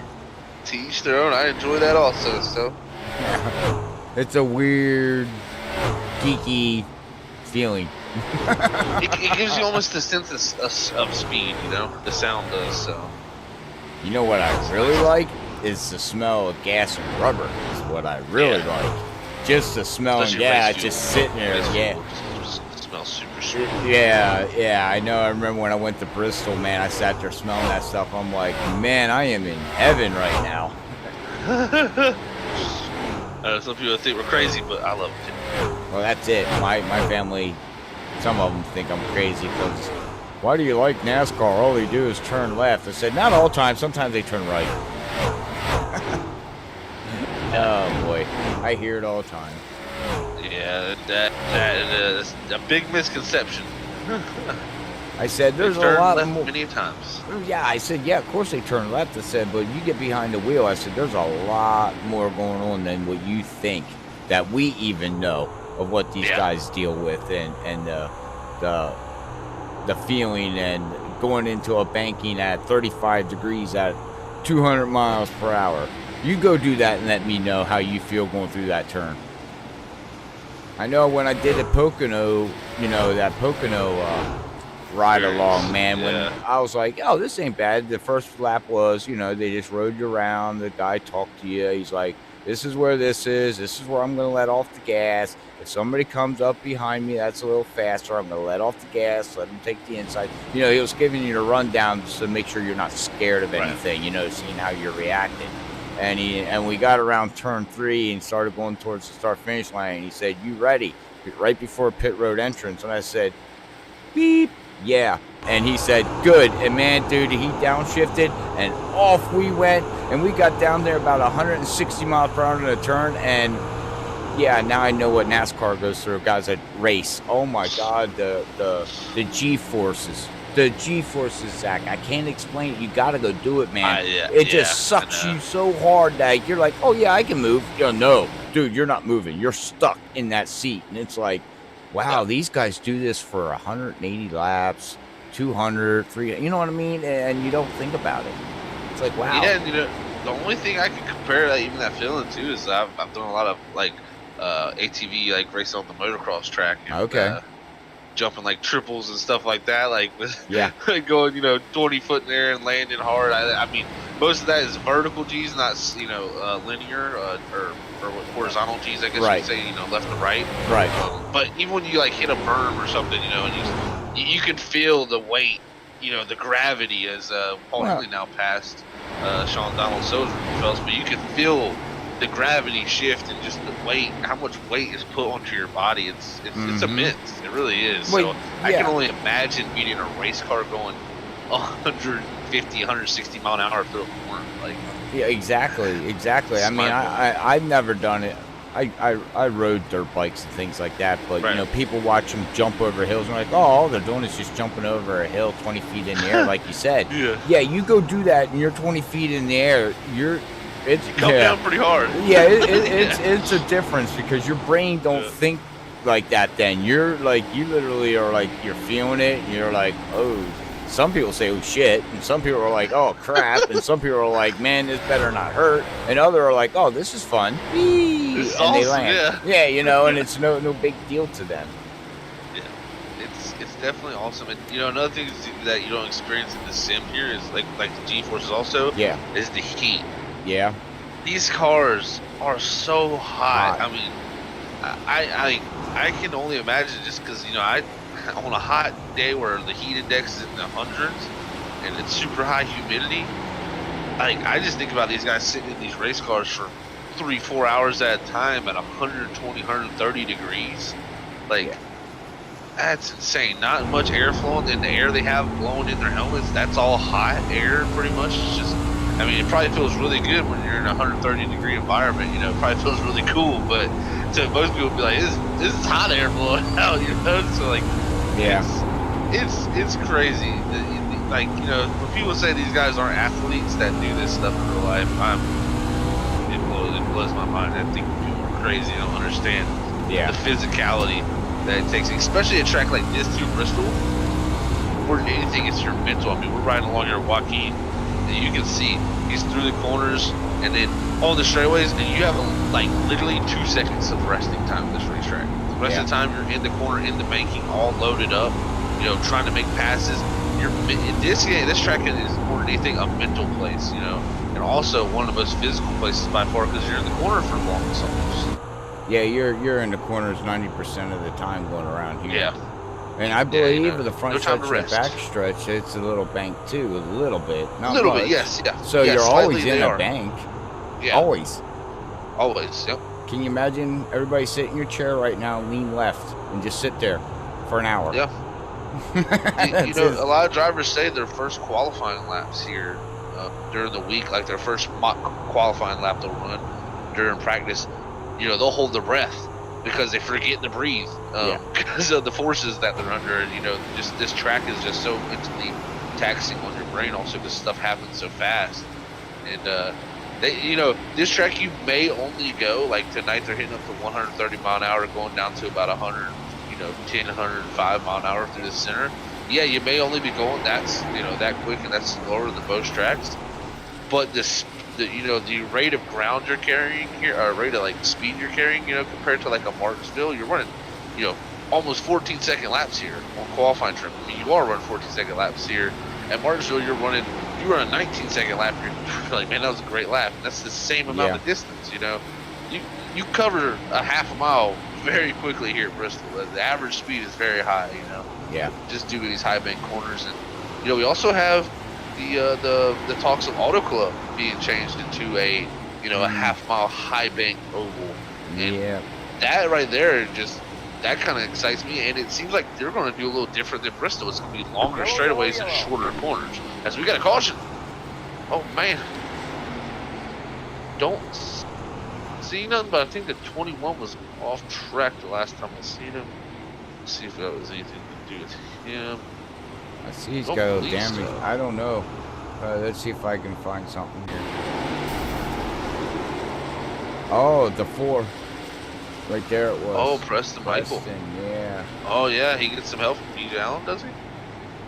to each their own. I enjoy that also. So it's a weird, geeky feeling. it gives you almost a sense of speed, you know. The sound does. So you know what I really like is the smell of gas and rubber. Is what I really like. Just the smell of gas, just sitting there. Yeah. It smells super sweet. Yeah. I know. I remember when I went to Bristol, man. I sat there smelling that stuff. I'm like, man, I am in heaven right now. Some people think we're crazy, but I love it too. Well, that's it. My family, some of them think I'm crazy because why do you like NASCAR? All they do is turn left. I said, not all the time. Sometimes they turn right. Oh boy, I hear it all the time. Yeah, that is a big misconception. I said, there's a lot more. Many times. Yeah, I said, yeah, of course they turn left. I said, but you get behind the wheel. I said, there's a lot more going on than what you think that we even know of what these guys deal with and the feeling and going into a banking at 35 degrees at 200 miles per hour. You go do that and let me know how you feel going through that turn. I know when I did the Pocono, that Pocono ride along, man, when I was like, oh, this ain't bad. The first lap was, they just rode you around. The guy talked to you. He's like, this is where this is. This is where I'm going to let off the gas. If somebody comes up behind me that's a little faster, I'm going to let off the gas, let them take the inside. He was giving you the rundown just to make sure you're not scared of anything, seeing how you're reacting. And we got around turn 3 and started going towards the start-finish line. And he said, you ready? Right before pit road entrance. And I said, beep, yeah. And he said, good. And man, dude, he downshifted and off we went. And we got down there about 160 miles per hour in a turn. And yeah, now I know what NASCAR goes through. Guys that race. Oh my God, the G-forces. The G-forces, Zach. I can't explain it. You got to go do it, man. It just sucks you so hard that you're like, oh, yeah, I can move. No, dude, you're not moving. You're stuck in that seat. And it's like, wow, these guys do this for 180 laps, 200, 300. You know what I mean? And you don't think about it. It's like, wow. Yeah, and, the only thing I can compare that feeling to is I've done a lot of, ATV, racing on the motocross track. And, jumping triples and stuff like that, going 20 foot in there and landing hard. I mean, most of that is vertical G's, not linear or horizontal G's, I guess you could say, left to right. But even when you hit a berm or something, and you can feel the weight, the gravity as Paul Henley now passed Sean Donald Silver fellas, but you can feel the gravity shift and just the weight, how much weight is put onto your body. It's immense. It really is. So I can only imagine being in a race car going 150, 160 mile an hour through a corner. Yeah, exactly. I mean, I've never done it. I rode dirt bikes and things like that, but people watch them jump over hills and like, oh, all they're doing is just jumping over a hill 20 feet in the air, like you said. Yeah, you go do that and you're 20 feet in the air, it's come down pretty hard. Yeah, it's a difference because your brain don't think like that. Then you're you literally are you're feeling it. And you're like, oh, some people say, oh shit, and some people are like, oh crap, and some people are like, man, this better not hurt, and other are like, oh, this is fun. Whee! This is And they awesome, land. yeah. You know, and it's no big deal to them. Yeah, it's definitely awesome. And you know, another thing that you don't experience in the sim here is like the G-forces also. Yeah. Is the heat. Yeah. These cars are so hot. I mean, I can only imagine just because you know on a hot day where the heat index is in the hundreds and it's super high humidity. Like I just think about these guys sitting in these race cars for 3-4 hours at a time at 120, 130 degrees. Like. Yeah. That's insane. Not much air flowing, and the air they have blowing in their helmets, that's all hot air pretty much. It's just, I mean, it probably feels really good when you're in a 130-degree environment, you know, it probably feels really cool, but to most people be like, this is hot air blowing out, you know? So, like, yeah, it's crazy. Like, you know, when people say these guys aren't athletes that do this stuff in real life, it blows my mind. I think people are crazy. I don't understand the physicality that it takes, especially a track like this too, Bristol. More than anything, it's your mental. I mean, we're riding along here, Joaquin, and you can see he's through the corners and then on the straightaways, and you have like literally 2 seconds of resting time this racetrack. The rest of the time, you're in the corner, in the banking, all loaded up, you know, trying to make passes. This track is more than anything a mental place, you know, and also one of the most physical places by far because you're in the corner for long almost. Yeah, you're in the corners 90% of the time going around here. Yeah. And I believe the front stretch and the back stretch, it's a little bank too, a little bit. Not a little much. bit, yes, yeah. So yeah, you're always in a bank. Yeah. Always. Always, yep. Can you imagine everybody sit in your chair right now, lean left, and just sit there for an hour? Yeah. You know, a lot of drivers say their first qualifying laps here during the week, like their first mock qualifying lap they'll run during practice, you know, they'll hold their breath because they forget to breathe because of the forces that they're under. You know, just this track is just so mentally taxing on your brain also because stuff happens so fast. And you know, this track you may only go, like tonight they're hitting up to 130 mile an hour going down to about 100, you know, 10, 105 mile an hour through the center. Yeah, you may only be going that quick, and that's slower than most tracks. But the rate of ground you're carrying here, or rate of like speed you're carrying, you know, compared to like a Martinsville, you're running, you know, almost 14-second laps here on qualifying trim. I mean, you are running 14-second laps here. At Martinsville, you run a 19-second lap. You're like, man, that was a great lap. And that's the same amount of distance, you know. You cover a half a mile very quickly here at Bristol. The average speed is very high, you know. Yeah. Just due to these high bank corners, and you know, we also have the talks of Auto Club being changed into a half mile high bank oval. And that right there that kind of excites me, and it seems like they're going to do a little different than Bristol. It's going to be longer straightaways and shorter corners. As we got a caution. Oh man, don't see nothing, but I think the 21 was off track the last time I seen him. Let's see if that was anything to do with him. I see he's got a damage. I don't know. Let's see if I can find something here. Oh, the 4. Right there it was. Oh, Preston Michael. Yeah. Oh, yeah. He gets some help from DJ Allen, does he?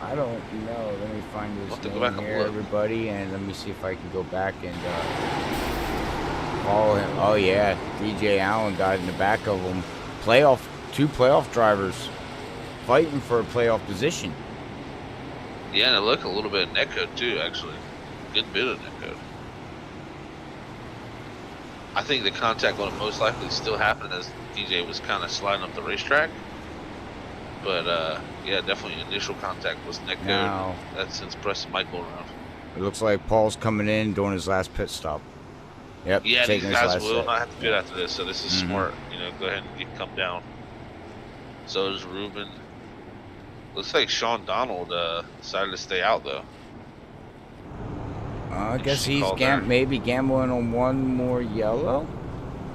I don't know. Let me find his name here, everybody, and let me see if I can go back and follow him. Oh, yeah. DJ Allen got in the back of him. 2 playoff drivers fighting for a playoff position. Yeah, and it looked a little bit of netcode, too, actually. Good bit of netcode. I think the contact would have most likely still happened as DJ was kind of sliding up the racetrack. But, yeah, definitely initial contact was netcode. Now, that's since Preston Michael around. It looks like Paul's coming in doing his last pit stop. Yep. Yeah, these guys will not have to pit after this, so this is smart. You know, go ahead and come down. So there's Ruben. Looks like Sean Donald decided to stay out, though. I guess he's maybe gambling on one more yellow.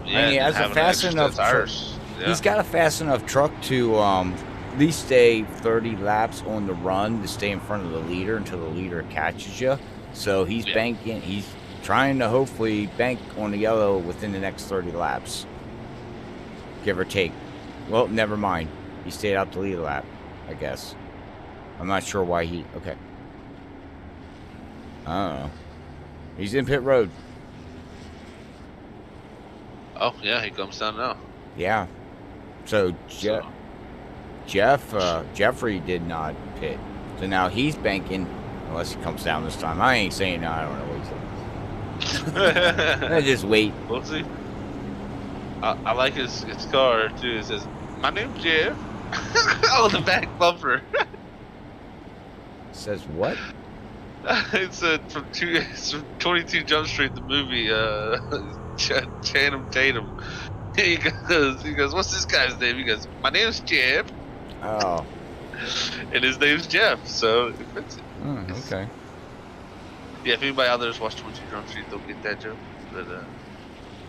Yeah, I mean, he has a fast enough He's got a fast enough truck to at least stay 30 laps on the run to stay in front of the leader until the leader catches you. So he's banking. He's trying to hopefully bank on the yellow within the next 30 laps, give or take. Well, never mind. He stayed out to lead a lap, I guess. I'm not sure why he. Okay. I don't know. He's in pit road. Oh yeah, he comes down now. Yeah. So Jeffrey did not pit. So now he's banking, unless he comes down this time. I ain't saying no. I don't know what he's saying. I just wait. We'll see. I like his car too. It says, "My name's Jeff." Oh, the back bumper. Says what? It's from 22 Jump Street, the movie. Channing Tatum. He goes, "What's this guy's name?" He goes, "My name's Jeff." Oh. And his name's Jeff, so it fits it. Okay. Yeah, if anybody out there has watched 22 Jump Street, they'll get that joke. But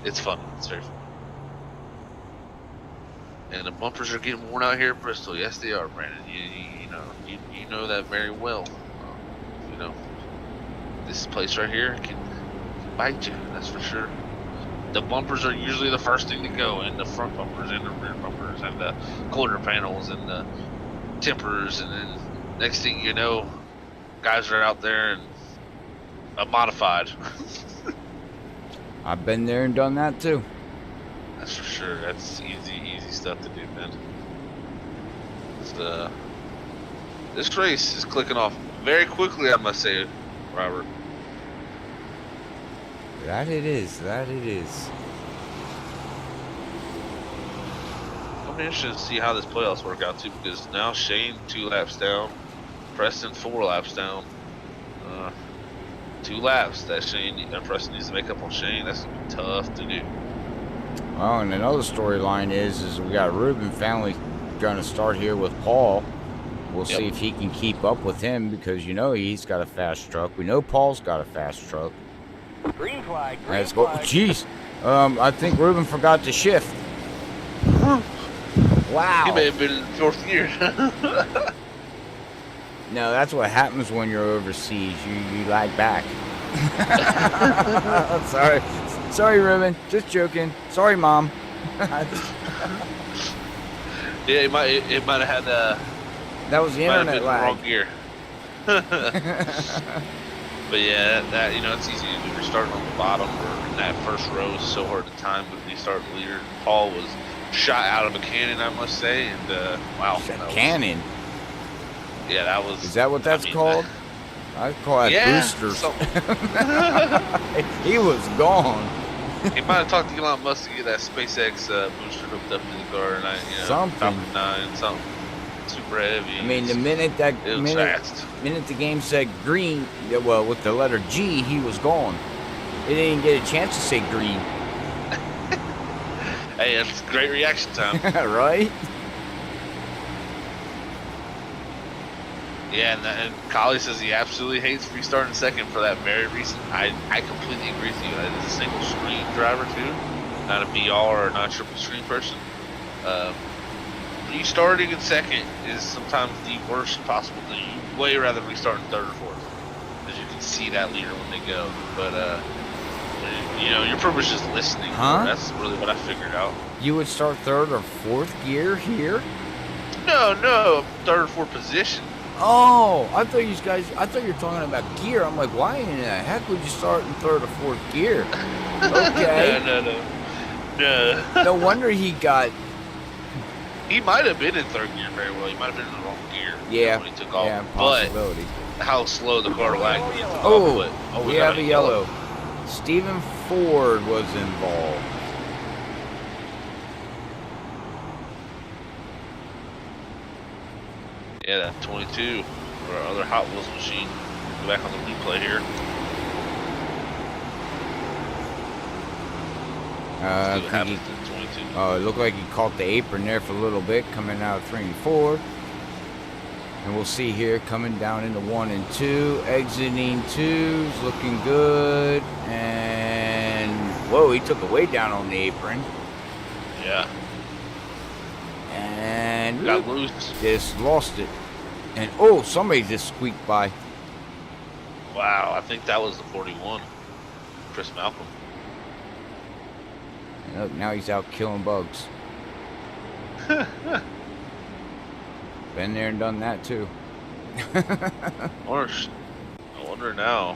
it's fun. It's very fun. And the bumpers are getting worn out here at Bristol. Yes, they are, Brandon. You know that very well. You know, this place right here can bite you. That's for sure. The bumpers are usually the first thing to go, and the front bumpers, and the rear bumpers, and the quarter panels, and the tempers, and then next thing you know, guys are out there and modified. I've been there and done that too. That's for sure. That's easy stuff to do, man. This race is clicking off very quickly, I must say, Robert. That it is. I'm interested to see how this playoffs work out too, because now Shane 2 laps down, Preston 4 laps down. 2 laps that Preston needs to make up on Shane. That's gonna be tough to do. Oh, and another storyline is we got Ruben finally going to start here with Paul. We'll see if he can keep up with him, because he's got a fast truck. We know Paul's got a fast truck. Green flag. Let's go. Jeez. I think Ruben forgot to shift. Wow. He may have been in 4th gear. No, that's what happens when you're overseas. You lag back. Sorry, Ruben. Just joking. Sorry, Mom. Yeah, it might have had that was the internet lag. Wrong gear. But yeah, that it's easy to do. You're starting on the bottom, or in that first row is so hard to time when you start leader. Paul was shot out of a cannon, I must say, and wow. Cannon? Yeah, that was. Is that what that's called? I call it boosters. He was gone. He might have talked to Elon Musk to get that SpaceX booster hooked up to the car, and something. Something super heavy. I mean, the minute the game said green, well, with the letter G, he was gone. He didn't even get a chance to say green. Hey, that's great reaction time. Right? Yeah, and Collie says he absolutely hates restarting second for that very reason. I completely agree with you. As a single screen driver too, not a BR or not a triple screen person. Restarting in second is sometimes the worst possible thing. You'd way rather restart in third or fourth, because you can see that leader when they go. But your purpose is just listening. Huh? That's really what I figured out. You would start third or fourth gear here? No, third or fourth position. Oh, I thought you were talking about gear. I'm like, why in the heck would you start in third or fourth gear? Okay. No. No wonder he got. He might have been in third gear very well. He might have been in the wrong gear. Yeah. When he took off. Yeah, but possibility. how slow the car lagged. We have a yellow. Stephen Ford was involved. Yeah, that 22 or our other Hot Wheels machine. Go back on the replay here. It looked like he caught the apron there for a little bit, coming out of 3 and 4. And we'll see here, coming down into 1 and 2, exiting 2's looking good. And whoa, he took it way down on the apron. Yeah. And got loose. Just lost it. And somebody just squeaked by. Wow, I think that was the 41. Chris Malcolm. And look, now he's out killing bugs. Been there and done that too. I wonder now.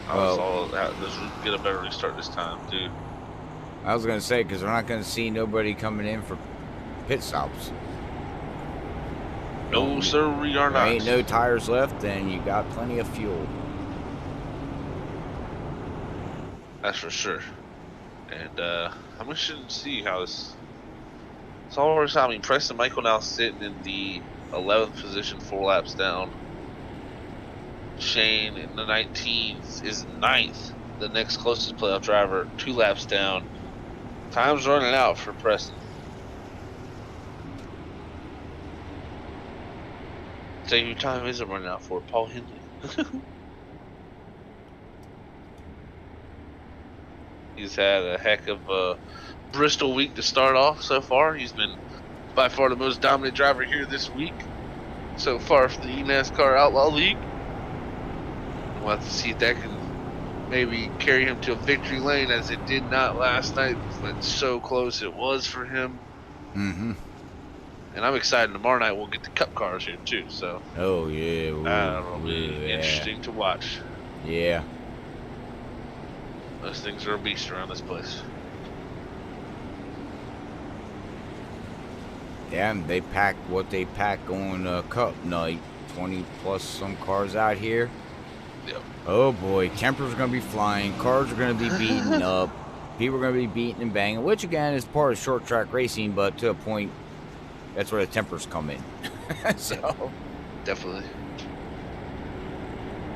Let's get a better restart this time, dude. I was going to say, because we're not going to see nobody coming in for pit stops. No, sir, we are There not. ain't no tires left, and you got plenty of fuel. That's for sure. And I'm interested to see how this. It's all over. I mean, Preston Michael now sitting in the 11th position, 4 laps down. Shane in the 19th is 9th. The next closest playoff driver, 2 laps down. Time's running out for Preston. Tell you who time is it running out for? Paul Hindley. He's had a heck of a Bristol week to start off so far. He's been by far the most dominant driver here this week so far for the NASCAR Outlaw League. We'll have to see if that can maybe carry him to a victory lane, as it did not last night, but so close it was for him. Mm-hmm. And I'm excited. Tomorrow night we'll get the Cup cars here too, so Oh, yeah. Ooh, that'll be yeah. interesting to watch. Yeah. Those things are a beast around this place. Yeah, and they pack what they pack on Cup night. 20 plus some cars out here. Yep. Oh boy, tempers are gonna be flying. Cars are gonna be beaten up. People are gonna be beating and banging, which again is part of short track racing, but to a point, that's where the tempers come in. So Definitely.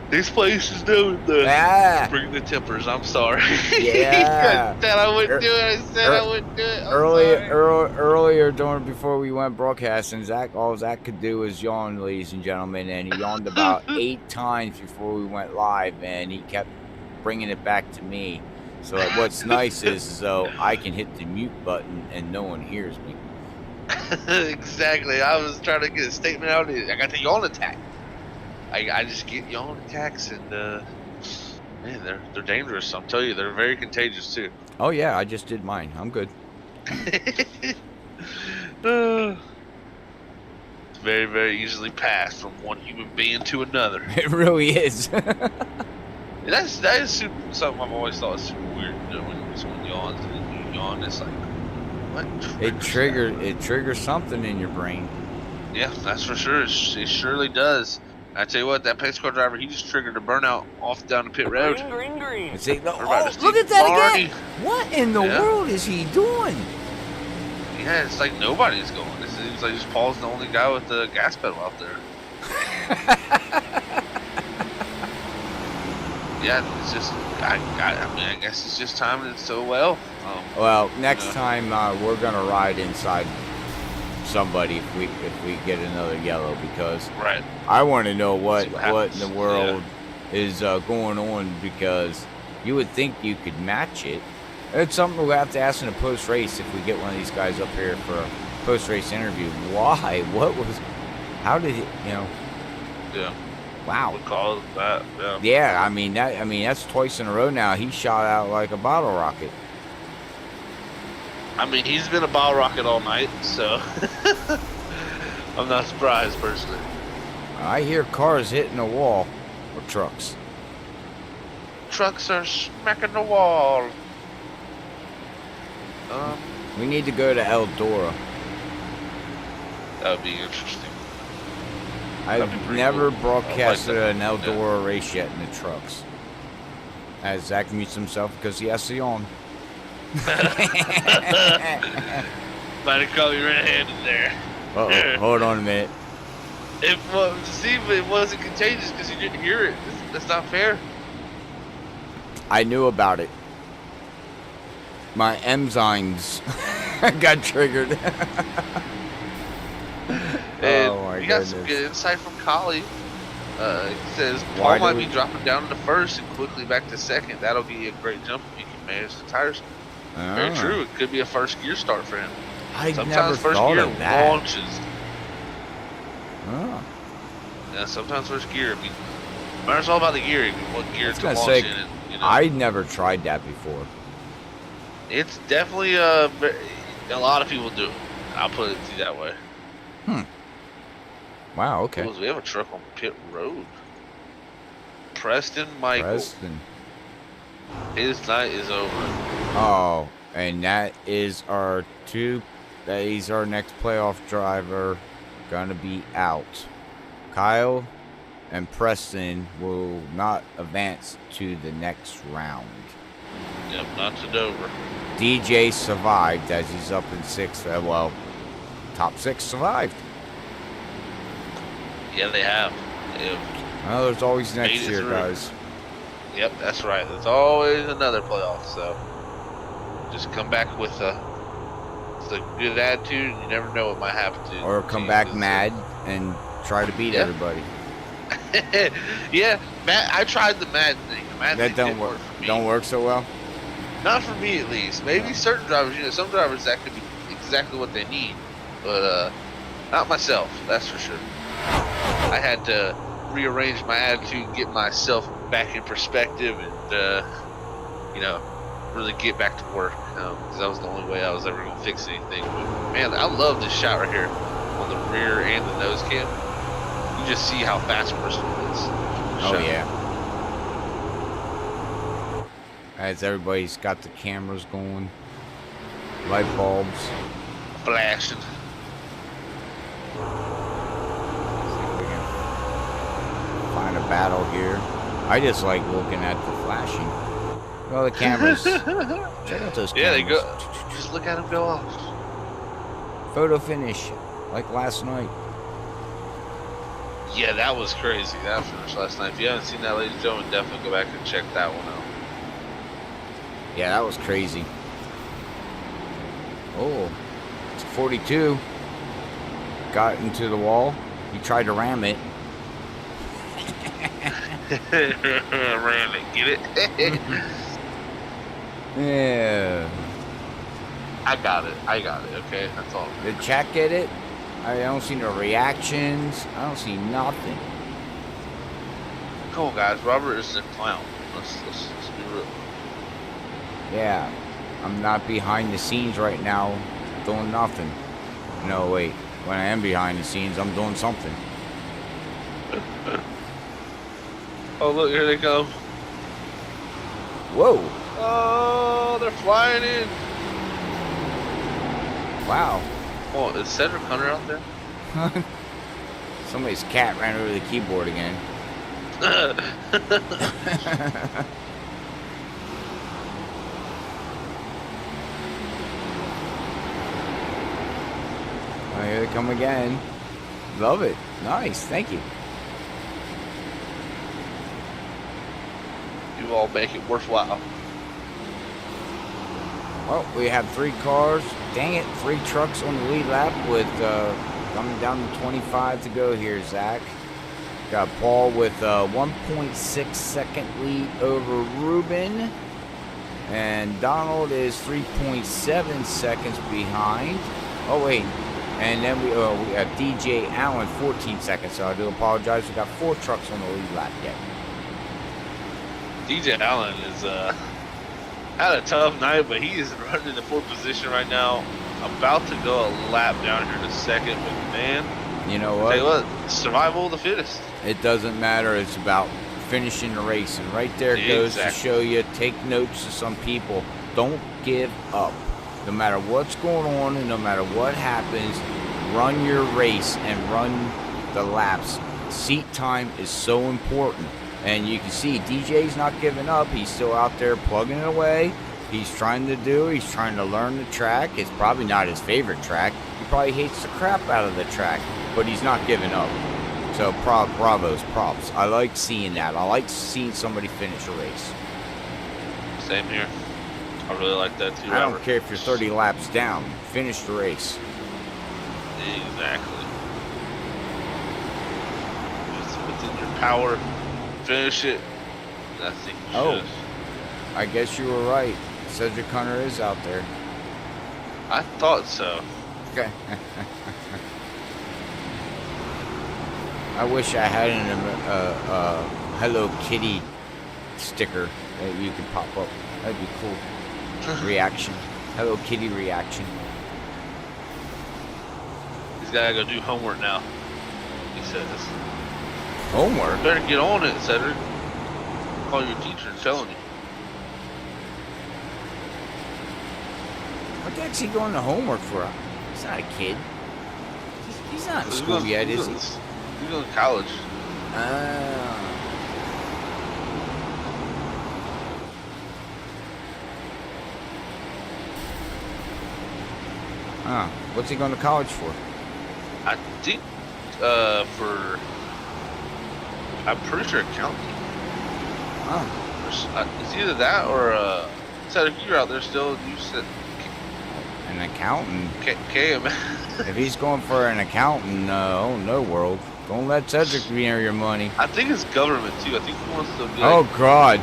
These places do bring the tempers. I'm sorry. Yeah. I said I wouldn't do it. I said I wouldn't do it. Earlier before we went broadcasting, all Zach could do was yawn, ladies and gentlemen, and he yawned about 8 times before we went live, and he kept bringing it back to me. So what's nice is though I can hit the mute button and no one hears me. Exactly. I was trying to get a statement out. I got the yawn attack. I just get yawn attacks, and man, they're dangerous. I'm telling you, they're very contagious too. Oh yeah, I just did mine. I'm good. It's very, very easily passed from one human being to another. It really is. That is something I've always thought was super weird. You know, when someone yawns and then you yawn, it's like, what? It triggers something in your brain. Yeah, that's for sure. It surely does. I tell you what, that pace car driver, he just triggered a burnout off down the pit road. Green. See, We're about oh, to look see at that Barney. again! What in the Yeah. world is he doing? Yeah, it's like nobody's going. It seems like just Paul's the only guy with the gas pedal out there. Yeah, it's just, I mean, I guess it's just timing it so well. Well, next time we're gonna ride inside somebody if we get another yellow, because Right. I want to know what See what in happens. the world is going on, because you would think you could match it. It's something we'll have to ask in a post race if we get one of these guys up here for a post race interview. Why? What was? How did it? Yeah. Wow. We'll call it that. Yeah. Yeah, I mean that's twice in a row now. He shot out like a bottle rocket. I mean, he's been a bottle rocket all night, so I'm not surprised personally. I hear cars hitting the wall, or trucks. Trucks are smacking the wall. We need to go to Eldora. That would be interesting. I've be pretty never cool. broadcasted I an like that. Eldora race yet in the trucks. As Zach mutes himself because he has to yawn. Might have caught me red-handed there. Uh-oh, hold on a minute. If it wasn't contagious because you didn't hear it. That's not fair. I knew about it. My enzymes got triggered. And Oh my we got some goodness. good insight from Collie. He says Why Paul do might we- be dropping down to first and quickly back to second. That'll be a great jump if he can manage the tires. Very Ah. true. It could be a first gear start for him. I never Sometimes first thought gear of that. launches. Ah. Yeah, sometimes first gear. I mean, matters all about the gearing. What gear was to gonna launch say, in. And, I never tried that before. it's definitely a lot of people do it. I'll put it to you that way. Wow, okay. We have a truck on pit road. Preston Michael. Preston. His night is over. Oh, and that is our he's our next playoff driver gonna be out. Kyle and Preston will not advance to the next round. Yep, not to Dover. DJ survived as he's up in 6th. Well, top 6 survived. Yeah, they have. Well, there's always next Made it year, through. guys. Yep, that's right. There's always another playoff, so just come back with a good attitude, and you never know what might happen to you. Or come back mad and try to beat Yeah. everybody. Yeah, I tried the mad thing. The mad That thing don't didn't work. for me. Don't work so well. Not for me, at least. Maybe certain drivers, some drivers that could be exactly what they need, but not myself. That's for sure. I had to rearrange my attitude, get myself back in perspective, and really get back to work, because that was the only way I was ever going to fix anything. But, man, I love this shot right here on the rear and the nose cam. You just see how fast Bristol is. Oh, yeah. As everybody's got the cameras going, light bulbs. Flashing. See if we can find a battle here. I just like looking at the flashing. Well, the cameras. Check out those cameras. Yeah, they go. Just look at them go off. Photo finish, like last night. Yeah, that was crazy. That finished last night. If you haven't seen that, ladies and gentlemen, definitely go back and check that one out. Yeah, that was crazy. Oh, it's 42. Got into the wall. He tried to ram it. Ram it, get it? Yeah. I got it. Okay, that's all. Did chat get it? I don't see no reactions. I don't see nothing. Come on, guys. Robert is a clown. Let's be real. Yeah, I'm not behind the scenes right now doing nothing. No, wait. When I am behind the scenes, I'm doing something. Oh, look, here they come. Whoa. Oh, they're flying in. Wow. Oh, is Cedric Hunter out there? Somebody's cat ran over the keyboard again. Oh, here they come again. Love it. Nice. Thank you. You all make it worthwhile. Well, we have 3 cars. Dang it, 3 trucks on the lead lap with coming down to 25 to go here, Zach. Got Paul with 1.6 second lead over Ruben. And Donald is 3.7 seconds behind. Oh, wait. And then we have DJ Allen 14 seconds. So I do apologize. We got 4 trucks on the lead lap yet. DJ Allen is had a tough night, but he is running in the 4th position right now. About to go a lap down here in a second, but man, You know what? tell you what, survival of the fittest. It doesn't matter. It's about finishing the race. And right there goes to Exactly. show you, take notes to some people. Don't give up. No matter what's going on and no matter what happens, run your race and run the laps. Seat time is so important. And you can see DJ's not giving up. He's still out there plugging it away. He's trying to learn the track. It's probably not his favorite track. He probably hates the crap out of the track, but he's not giving up. So props. I like seeing that. I like seeing somebody finish a race. Same here. I really like that too, I don't Robert. care if you're 30 laps down. Finish the race. Exactly. It's within your power. Finish it. I think you Oh. should. I guess you were right. Cedric Hunter is out there. I thought so. Okay. I wish I had a Hello Kitty sticker that you could pop up. That'd be cool. Reaction. Hello Kitty reaction. He's gotta go do homework now. He says. Homework? Better get on it, Cedric. Call your teacher and tell him. the heck's he going to homework for? He's not a kid. He's not in school yet, is he? He's going to college. What's he going to college for? I think I'm pretty sure accounting. It's either that or said if you're out there still, you said An accountant. KM. If he's going for an accountant, no world. Don't let Cedric be near your money. I think it's government too. I think he wants to be Oh like, God.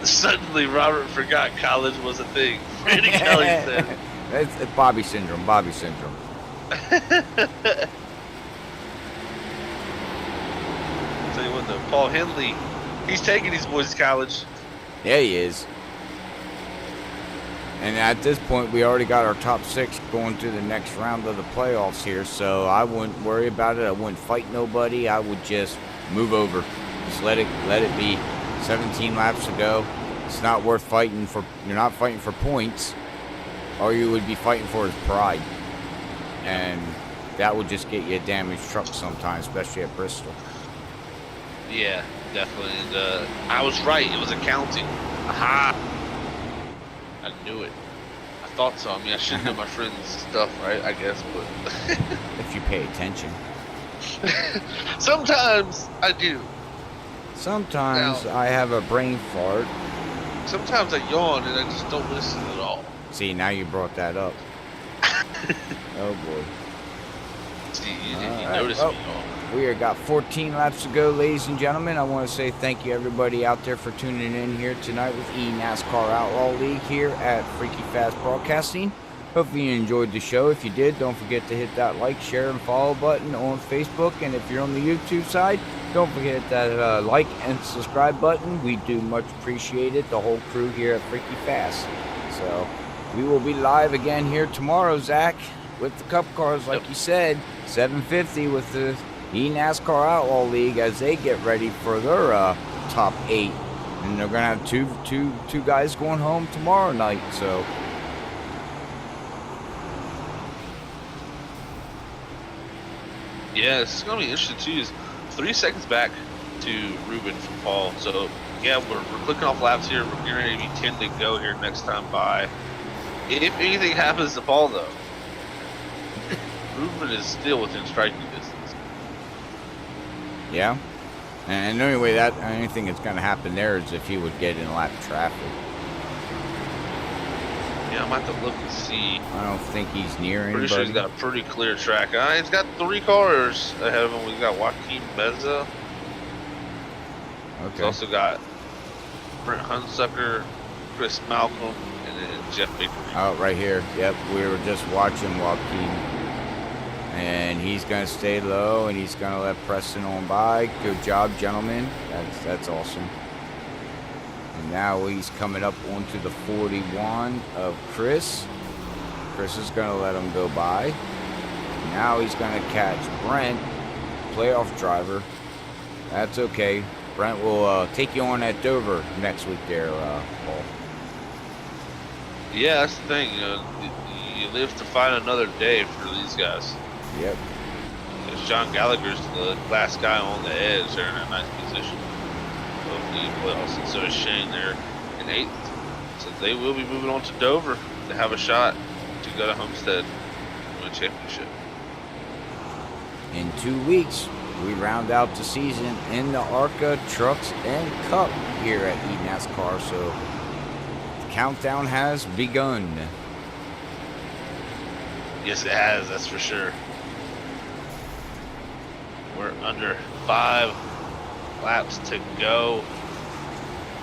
Suddenly Robert forgot college was a thing. Randy Kelly said. It's Bobby syndrome. Bobby syndrome. Tell you what though, Paul Henley, he's taking these boys to college. Yeah, he is. And at this point, we already got our top 6 going to the next round of the playoffs here, so I wouldn't worry about it. I wouldn't fight nobody. I would just move over. Just let it be. 17 laps to go. It's not worth fighting for. You're not fighting for points. All you would be fighting for is pride. And that would just get you a damaged truck sometimes, especially at Bristol. Yeah, definitely. And I was right. It was accounting. Aha! I knew it. I thought so. I mean, I should know my friend's stuff, right? I guess, but If you pay attention. sometimes I do. Sometimes Now- I have a brain fart. Sometimes I yawn and I just don't listen at all. See, now you brought that up. Oh boy. See, you Alright, noticed well, me yawn. We have got 14 laps to go, ladies and gentlemen. I want to say thank you, everybody out there, for tuning in here tonight with NASCAR Outlaw League here at Freaky Fast Broadcasting. Hopefully you enjoyed the show. If you did, don't forget to hit that like, share, and follow button on Facebook. And if you're on the YouTube side, don't forget that like and subscribe button. We do much appreciate it, the whole crew here at Freaky Fast. So we will be live again here tomorrow, Zach, with the Cup cars, like you said, 750 with the NASCAR Outlaw League as they get ready for their top 8. And they're going to have two guys going home tomorrow night, so... Yeah, this is going to be interesting too. Is 3 seconds back to Ruben from Paul. So, yeah, we're clicking off laps here. We're getting ready to be 10 to go here next time by. If anything happens to Paul, though, Ruben is still within striking distance. Yeah. And the only way anything that's going to happen there is if he would get in lap traffic. Yeah, I might have to look and see. I don't think he's near Pretty anybody. sure he's got a pretty clear track. He's got 3 cars ahead of him. We've got Joaquin Beza. He's Okay. also got Brent Hunsucker, Chris Malcolm, and then Jeff Baker. Oh, right here. Yep, we were just watching Joaquin. And he's going to stay low, and he's going to let Preston on by. Good job, gentlemen. That's awesome. And now he's coming up onto the 41 of Chris. Chris is going to let him go by. Now he's going to catch Brent, playoff driver. That's okay. Brent will take you on at Dover next week there, Paul. Yeah, that's the thing. You live to fight another day for these guys. Yep. Because John Gallagher's the last guy on the edge there in that ninth position of the playoffs. And so is Shane there in 8th. So they will be moving on to Dover to have a shot to go to Homestead and win a championship. In 2 weeks, we round out the season in the ARCA Trucks and Cup here at eNASCAR. So the countdown has begun. Yes, it has, that's for sure. We're under 5 laps to go.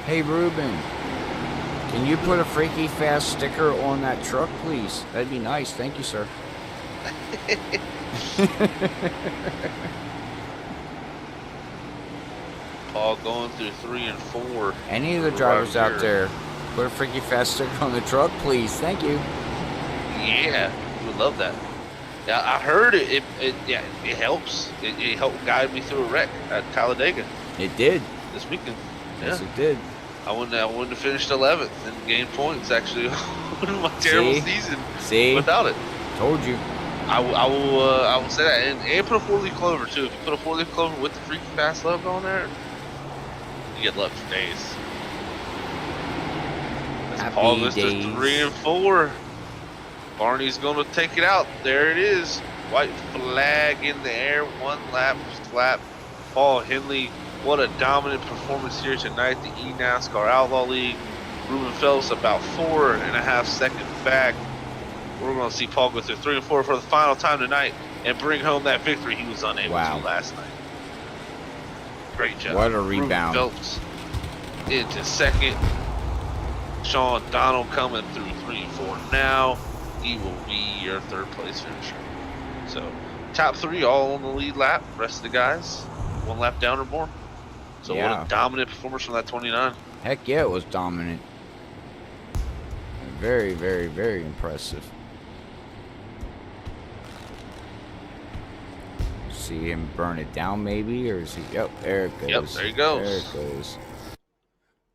Hey, Ruben, can you put a Freaky Fast sticker on that truck, please? That'd be nice. Thank you, sir. Paul going through 3 and 4. Any of the drivers out there, put a Freaky Fast sticker on the truck, please. Thank you. Yeah, we would love that. Yeah, I heard it helps. It helped guide me through a wreck at Talladega It did. this weekend. Yes, Yeah. it did. I wouldn't have finished 11th and gained points. Actually, my terrible season without it. Told you. I will say that, and put a 4-leaf clover too. If you put a 4-leaf clover with the freaky fast logo on there, you get luck for days. As Paul goes to 3 and 4. Barney's gonna take it out. There it is. White flag in the air. 1 lap flat. Paul Henley, what a dominant performance here tonight. The eNASCAR Outlaw League. Ruben Phelps about 4.5 seconds back. We're going to see Paul go through 3 and 4 for the final time tonight and bring home that victory he was unable to last night. Great job. What a rebound. Ruben Phelps into second. Sean Donald coming through 3 and 4 now. He will be your 3rd place finisher. So top 3 all on the lead lap. Rest of the guys 1 lap down or more. So what a dominant performance from that 29. Heck yeah, it was dominant. Very, very, very impressive. See him burn it down maybe, or is he? Yep, there it goes. Yep, there he goes. There it goes.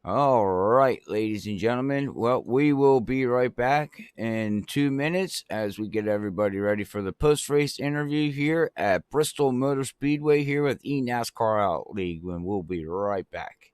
All right, ladies and gentlemen. Well, we will be right back in 2 minutes as we get everybody ready for the post-race interview here at Bristol Motor Speedway here with eNASCAR Out League, and we'll be right back.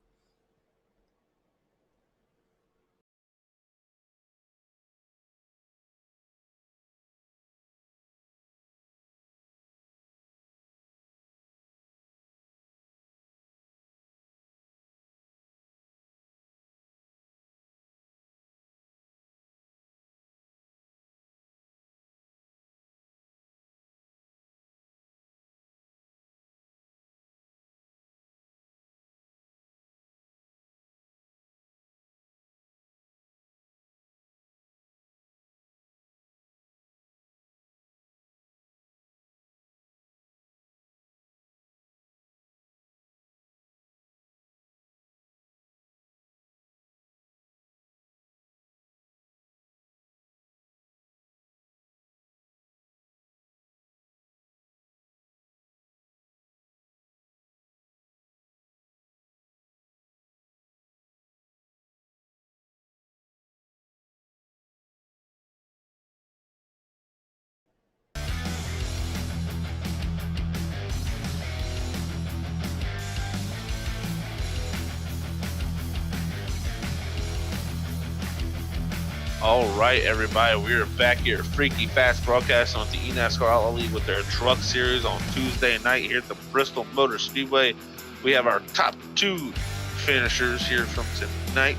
All right, everybody, we're back here at Freaky Fast Broadcast on the eNASCAR Outlaw League with their truck series on Tuesday night here at the Bristol Motor Speedway. We have our top 2 finishers here from tonight,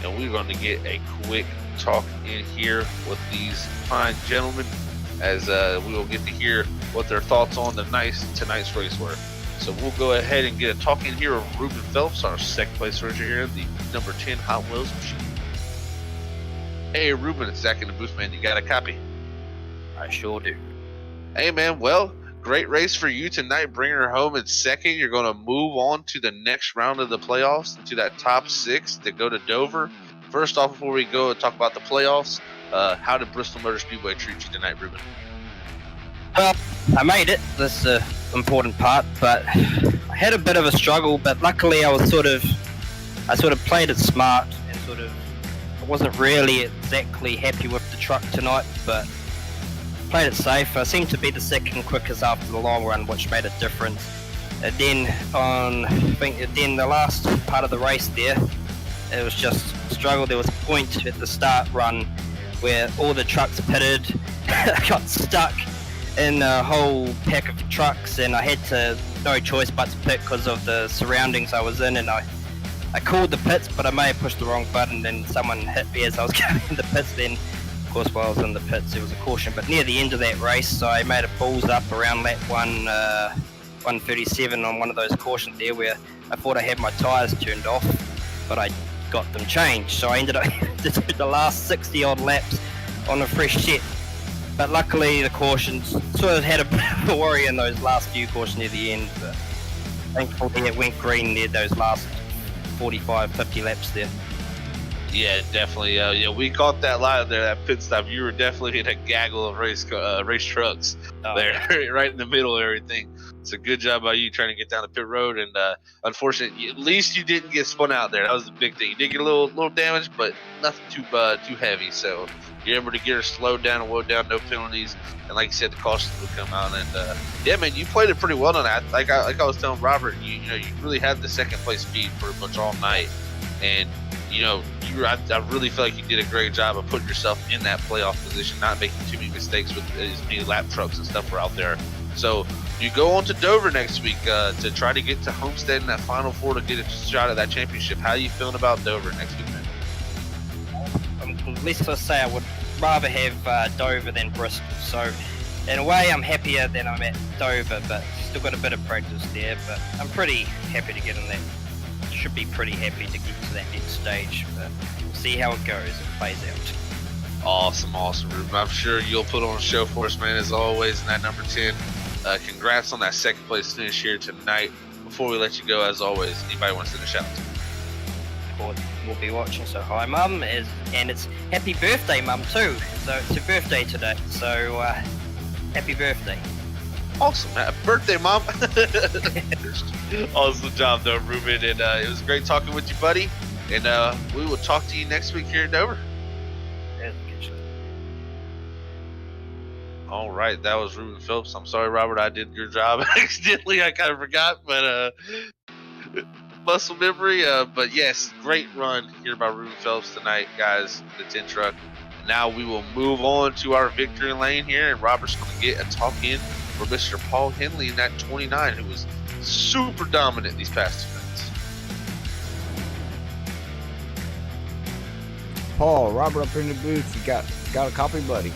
and we're going to get a quick talk in here with these fine gentlemen as we will get to hear what their thoughts on tonight's race were. So we'll go ahead and get a talk in here with Ruben Phelps, our 2nd place finisher here in the number 10 Hot Wheels machine. Hey Ruben, it's Zach in the booth, man. You got a copy? I sure do. Hey man, well, great race for you tonight, bringing her home in 2nd. You're going to move on to the next round of the playoffs, to that top 6 to go to Dover. First off, before we go and talk about the playoffs, how did Bristol Motor Speedway treat you tonight, Ruben? Well, I made it. That's the important part, but I had a bit of a struggle. But luckily, I sort of played it smart and I wasn't really exactly happy with the truck tonight, but played it safe. I seemed to be the 2nd quickest after the long run, which made a difference. And then the last part of the race there, it was just a struggle. There was a point at the start run where all the trucks pitted. I got stuck in a whole pack of trucks, and I had no choice but to pit because of the surroundings I was in, and I called the pits, but I may have pushed the wrong button, and someone hit me as I was going in the pits. Then, of course, while I was in the pits, there was a caution. But near the end of that race, so I made a balls up around lap 137 on one of those cautions there, where I thought I had my tyres turned off, but I got them changed. So I ended up to do the last 60-odd laps on a fresh set. But luckily, the cautions sort of had a bit of a worry in those last few cautions near the end. But thankfully, it went green near those last 45, 50 laps there. Yeah, definitely. Yeah, we caught that live there, that pit stop. You were definitely in a gaggle of race trucks there, right in the middle of everything. It's a good job by you trying to get down the pit road, and unfortunately, at least you didn't get spun out there. That was the big thing. You did get a little damage, but nothing too heavy. So you're able to get her slowed down and woed down, no penalties. And like you said, the cautions would come out, and yeah, man, you played it pretty well on that. Like I was telling Robert, you really had the second place speed pretty much all night, and I really feel like you did a great job of putting yourself in that playoff position, not making too many mistakes with as many lap trucks and stuff were out there. So you go on to Dover next week to try to get to Homestead in that Final Four to get a shot at that championship. How are you feeling about Dover next week, man? Let's say I would rather have Dover than Bristol. So in a way, I'm happier than I'm at Dover, but still got a bit of practice there. But I'm pretty happy to get in there. Should be pretty happy to get to that next stage, but we'll see how it goes. It plays out. Awesome, Ruben. I'm sure you'll put on a show for us, man, as always, in that number 10. Congrats on that second place finish here tonight. Before we let you go, as always, anybody wants to send a shout out? We'll be watching, so hi Mum, and it's happy birthday Mum too, so it's your birthday today, so happy birthday. Awesome. Happy birthday, Mom. Awesome job, though, Ruben. And it was great talking with you, buddy. And we will talk to you next week here in Dover. All right. That was Ruben Phillips. I'm sorry, Robert. I did your job accidentally. I kind of forgot, but muscle memory. But yes, great run here by Ruben Phillips tonight, guys. The 10 truck. And now we will move on to our victory lane here. And Robert's going to get a talk in for Mr. Paul Henley in that 29, who was super dominant these past 2 minutes. Paul, Robert up in the booth. You got a copy, buddy?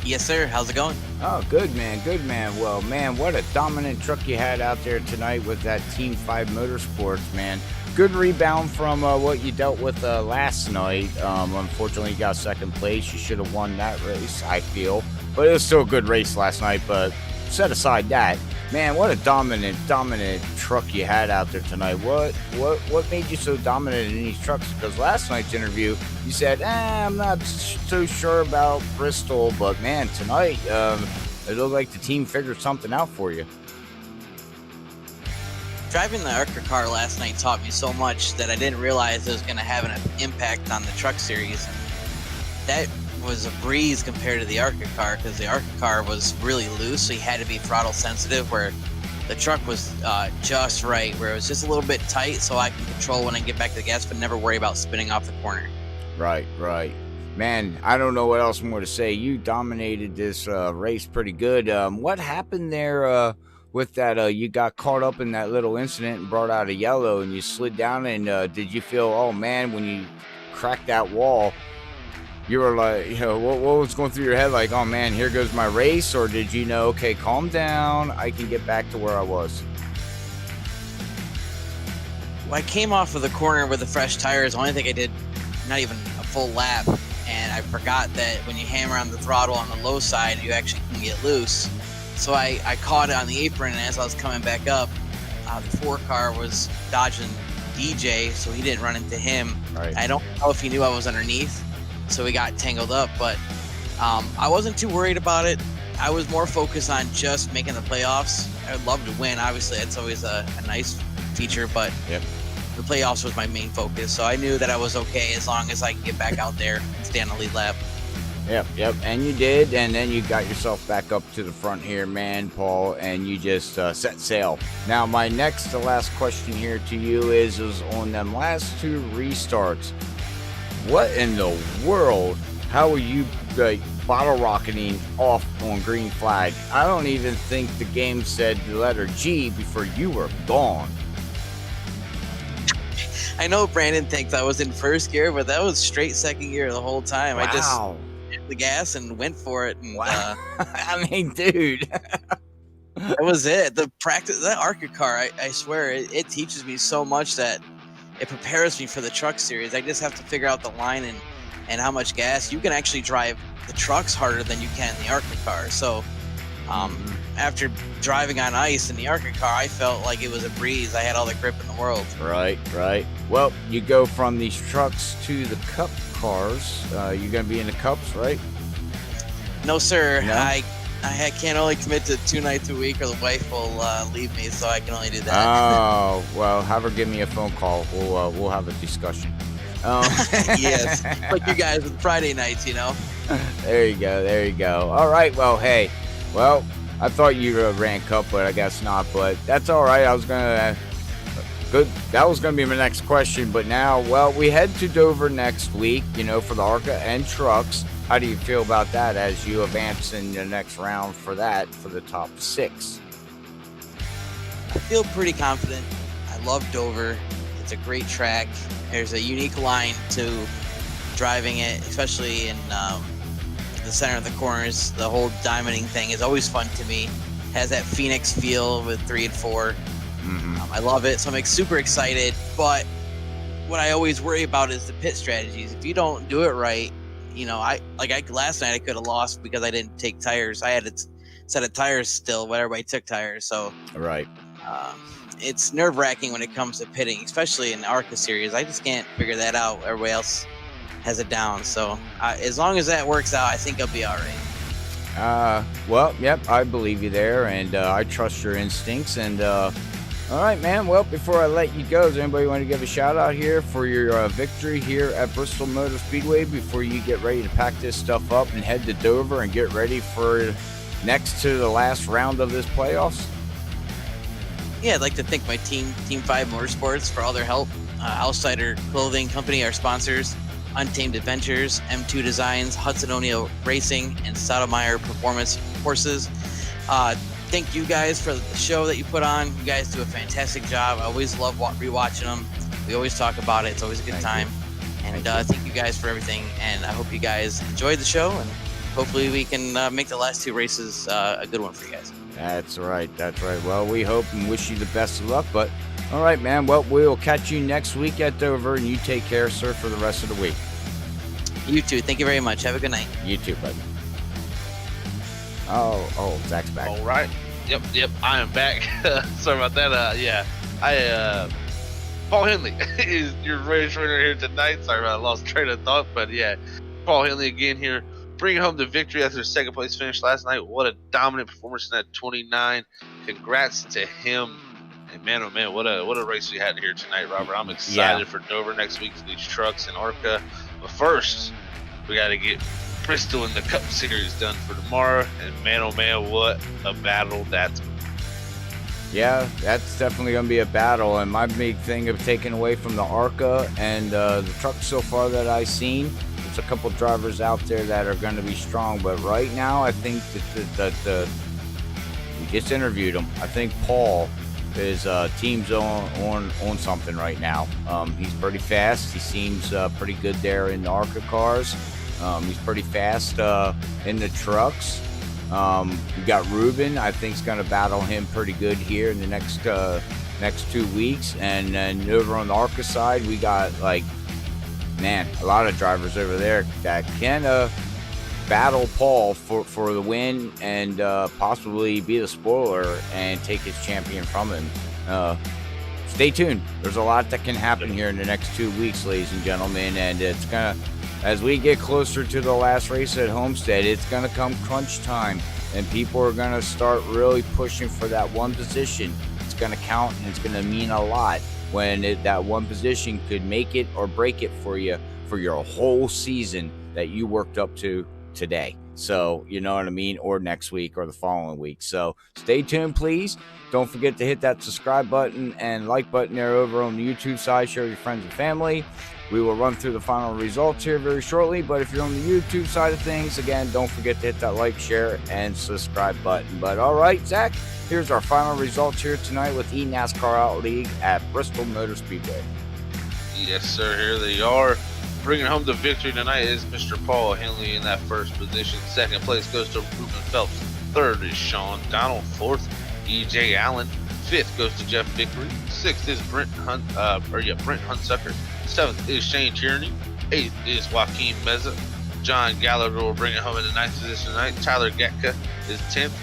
Yes, sir. How's it going? Oh, good, man. Good, man. Well, man, what a dominant truck you had out there tonight with that Team 5 Motorsports, man. Good rebound from what you dealt with last night. Unfortunately, you got second place. You should have won that race, I feel. But it was still a good race last night. But set aside that, man, what a dominant truck you had out there tonight. What made you so dominant in these trucks? Because last night's interview, you said, I'm not so sure about Bristol. But, man, tonight, it looked like the team figured something out for you. Driving the ARCA car last night taught me so much that I didn't realize it was going to have an impact on the truck series. That was a breeze compared to the ARCA car, because the ARCA car was really loose, so you had to be throttle sensitive, where the truck was just right, where it was just a little bit tight, so I can control when I get back to the gas, but never worry about spinning off the corner. Right. Man, I don't know what else more to say. You dominated this race pretty good. What happened there with that? You got caught up in that little incident and brought out a yellow, and you slid down, and did you feel, oh man, when you cracked that wall, you were like, what was going through your head? Like, oh man, here goes my race? Or did you know, okay, calm down, I can get back to where I was? Well, I came off of the corner with the fresh tires. The only thing I did, not even a full lap, and I forgot that when you hammer on the throttle on the low side, you actually can get loose. So I caught it on the apron, and as I was coming back up, the 4 car was dodging DJ, so he didn't run into him. Right. I don't know if he knew I was underneath, so we got tangled up, but I wasn't too worried about it. I was more focused on just making the playoffs. I would love to win, obviously. That's always a nice feature, but yep, the playoffs was my main focus, so I knew that I was okay as long as I could get back out there and stay on the lead lap. Yep, and you did, and then you got yourself back up to the front here, man, Paul, and you just set sail. Now, my next to last question here to you is on them last 2 restarts, what in the world, how were you bottle rocketing off on green flag? I don't even think the game said the letter G before you were gone. I know Brandon thinks I was in first gear, but that was straight second gear the whole time. Wow. I just hit the gas and went for it. And, wow. I mean, dude. That was it. The practice, that ARCA car, I swear, it teaches me so much that it prepares me for the truck series. I just have to figure out the line and how much gas. You can actually drive the trucks harder than you can the ARCA car. So after driving on ice in the ARCA car, I felt like it was a breeze. I had all the grip in the world. Right. Well, you go from these trucks to the Cup cars. You're going to be in the Cups, right? No, sir. No? I can't only commit to 2 nights a week, or the wife will leave me. So I can only do that. Oh, well, have her give me a phone call. We'll have a discussion. Yes, like you guys with Friday nights, you know. There you go. All right. Well, hey. Well, I thought you ran Cup, but I guess not. But that's all right. I was gonna. Good. That was gonna be my next question. But now, well, we head to Dover next week. You know, for the ARCA and trucks. How do you feel about that as you advance in the next round for that for the top 6? I feel pretty confident. I love Dover. It's a great track. There's a unique line to driving it, especially in the center of the corners. The whole diamonding thing is always fun to me. Has that Phoenix feel with 3 and 4. I love it, so I'm super excited. But what I always worry about is the pit strategies. If you don't do it right, you know, last night I could have lost because I didn't take tires. I had a set of tires still, but everybody took tires. So Right. It's nerve-wracking when it comes to pitting, especially in the ARCA series. I just can't figure that out. Everybody else has it down. So as long as that works out, I think I'll be all right. Well, yep, I believe you there, and I trust your instincts. And all right, man. Well, before I let you go, does anybody want to give a shout out here for your victory here at Bristol Motor Speedway before you get ready to pack this stuff up and head to Dover and get ready for next to the last round of this playoffs? Yeah, I'd like to thank my team, Team 5 Motorsports, for all their help. Outsider Clothing Company, our sponsors, Untamed Adventures, M2 Designs, Hudson O'Neill Racing, and Sotomayor Performance Horses. Thank you guys for the show that you put on. You guys do a fantastic job. I always love rewatching them. We always talk about it. It's always a good time. And thank you guys for everything. And I hope you guys enjoyed the show. And hopefully we can make the last 2 races a good one for you guys. That's right. Well, we hope and wish you the best of luck. But all right, man. Well, we'll catch you next week at Dover, and you take care, sir, for the rest of the week. You too. Thank you very much. Have a good night. You too, buddy. Oh, Zach's back. All right. Yep. I am back. Sorry about that. Paul Henley is your race winner here tonight. Sorry about I lost train of thought, but yeah, Paul Henley again here, bringing home the victory after his 2nd place finish last night. What a dominant performance in that 29. Congrats to him. And man, oh man, what a race we had here tonight, Robert. I'm excited for Dover next week for these trucks and ARCA. But first, we got to get Bristol in the Cup Series done for tomorrow. And man, oh man, what a battle that's. Yeah, that's definitely going to be a battle. And my big thing of taking away from the ARCA and the trucks so far that I've seen, there's a couple drivers out there that are going to be strong. But right now, I think that we just interviewed him. I think Paul, his team's on something right now. He's pretty fast. He seems pretty good there in the ARCA cars. He's pretty fast in the trucks. We got Ruben. I think is going to battle him pretty good here in the next 2 weeks. And then over on the ARCA side, we got a lot of drivers over there that can battle Paul for the win and possibly be the spoiler and take his champion from him. Stay tuned. There's a lot that can happen here in the next 2 weeks, ladies and gentlemen, and it's gonna, as we get closer to the last race at Homestead, it's gonna come crunch time, and people are gonna start really pushing for that one position. It's gonna count, and it's gonna mean a lot when that one position could make it or break it for you for your whole season that you worked up to today. So, you know what I mean? Or next week or the following week. So stay tuned, please. Don't forget to hit that subscribe button and like button there over on the YouTube side. Share with your friends and family. We will run through the final results here very shortly. But if you're on the YouTube side of things, again, don't forget to hit that like, share, and subscribe button. But all right, Zach, here's our final results here tonight with eNASCAR Out League at Bristol Motor Speedway. Yes, sir. Here they are. Bringing home the victory tonight is Mr. Paul Henley in that first position. 2nd place goes to Ruben Phelps. 3rd is Sean Donald. 4th, E.J. Allen. 5th goes to Jeff Vickery. 6th is Brent Hunsucker. 7th is Shane Tierney. 8th is Joaquin Meza. John Gallagher will bring it home in the 9th position tonight. Tyler Gatka is 10th.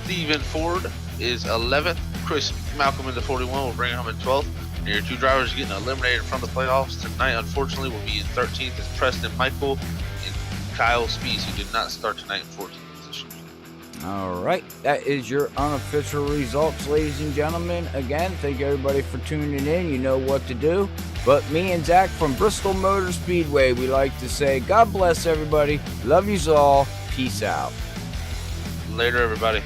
Steven Ford is 11th. Chris Malcolm in the 41 will bring him in 12th. And your 2 drivers getting eliminated from the playoffs tonight, unfortunately, will be in 13th. It's Preston Michael and Kyle Spees, who did not start tonight in 14th position. All right, that is your unofficial results, ladies and gentlemen. Again, thank you everybody for tuning in. You know what to do. But me and Zach from Bristol Motor Speedway, we like to say, God bless everybody. Love yous all. Peace out. Later, everybody.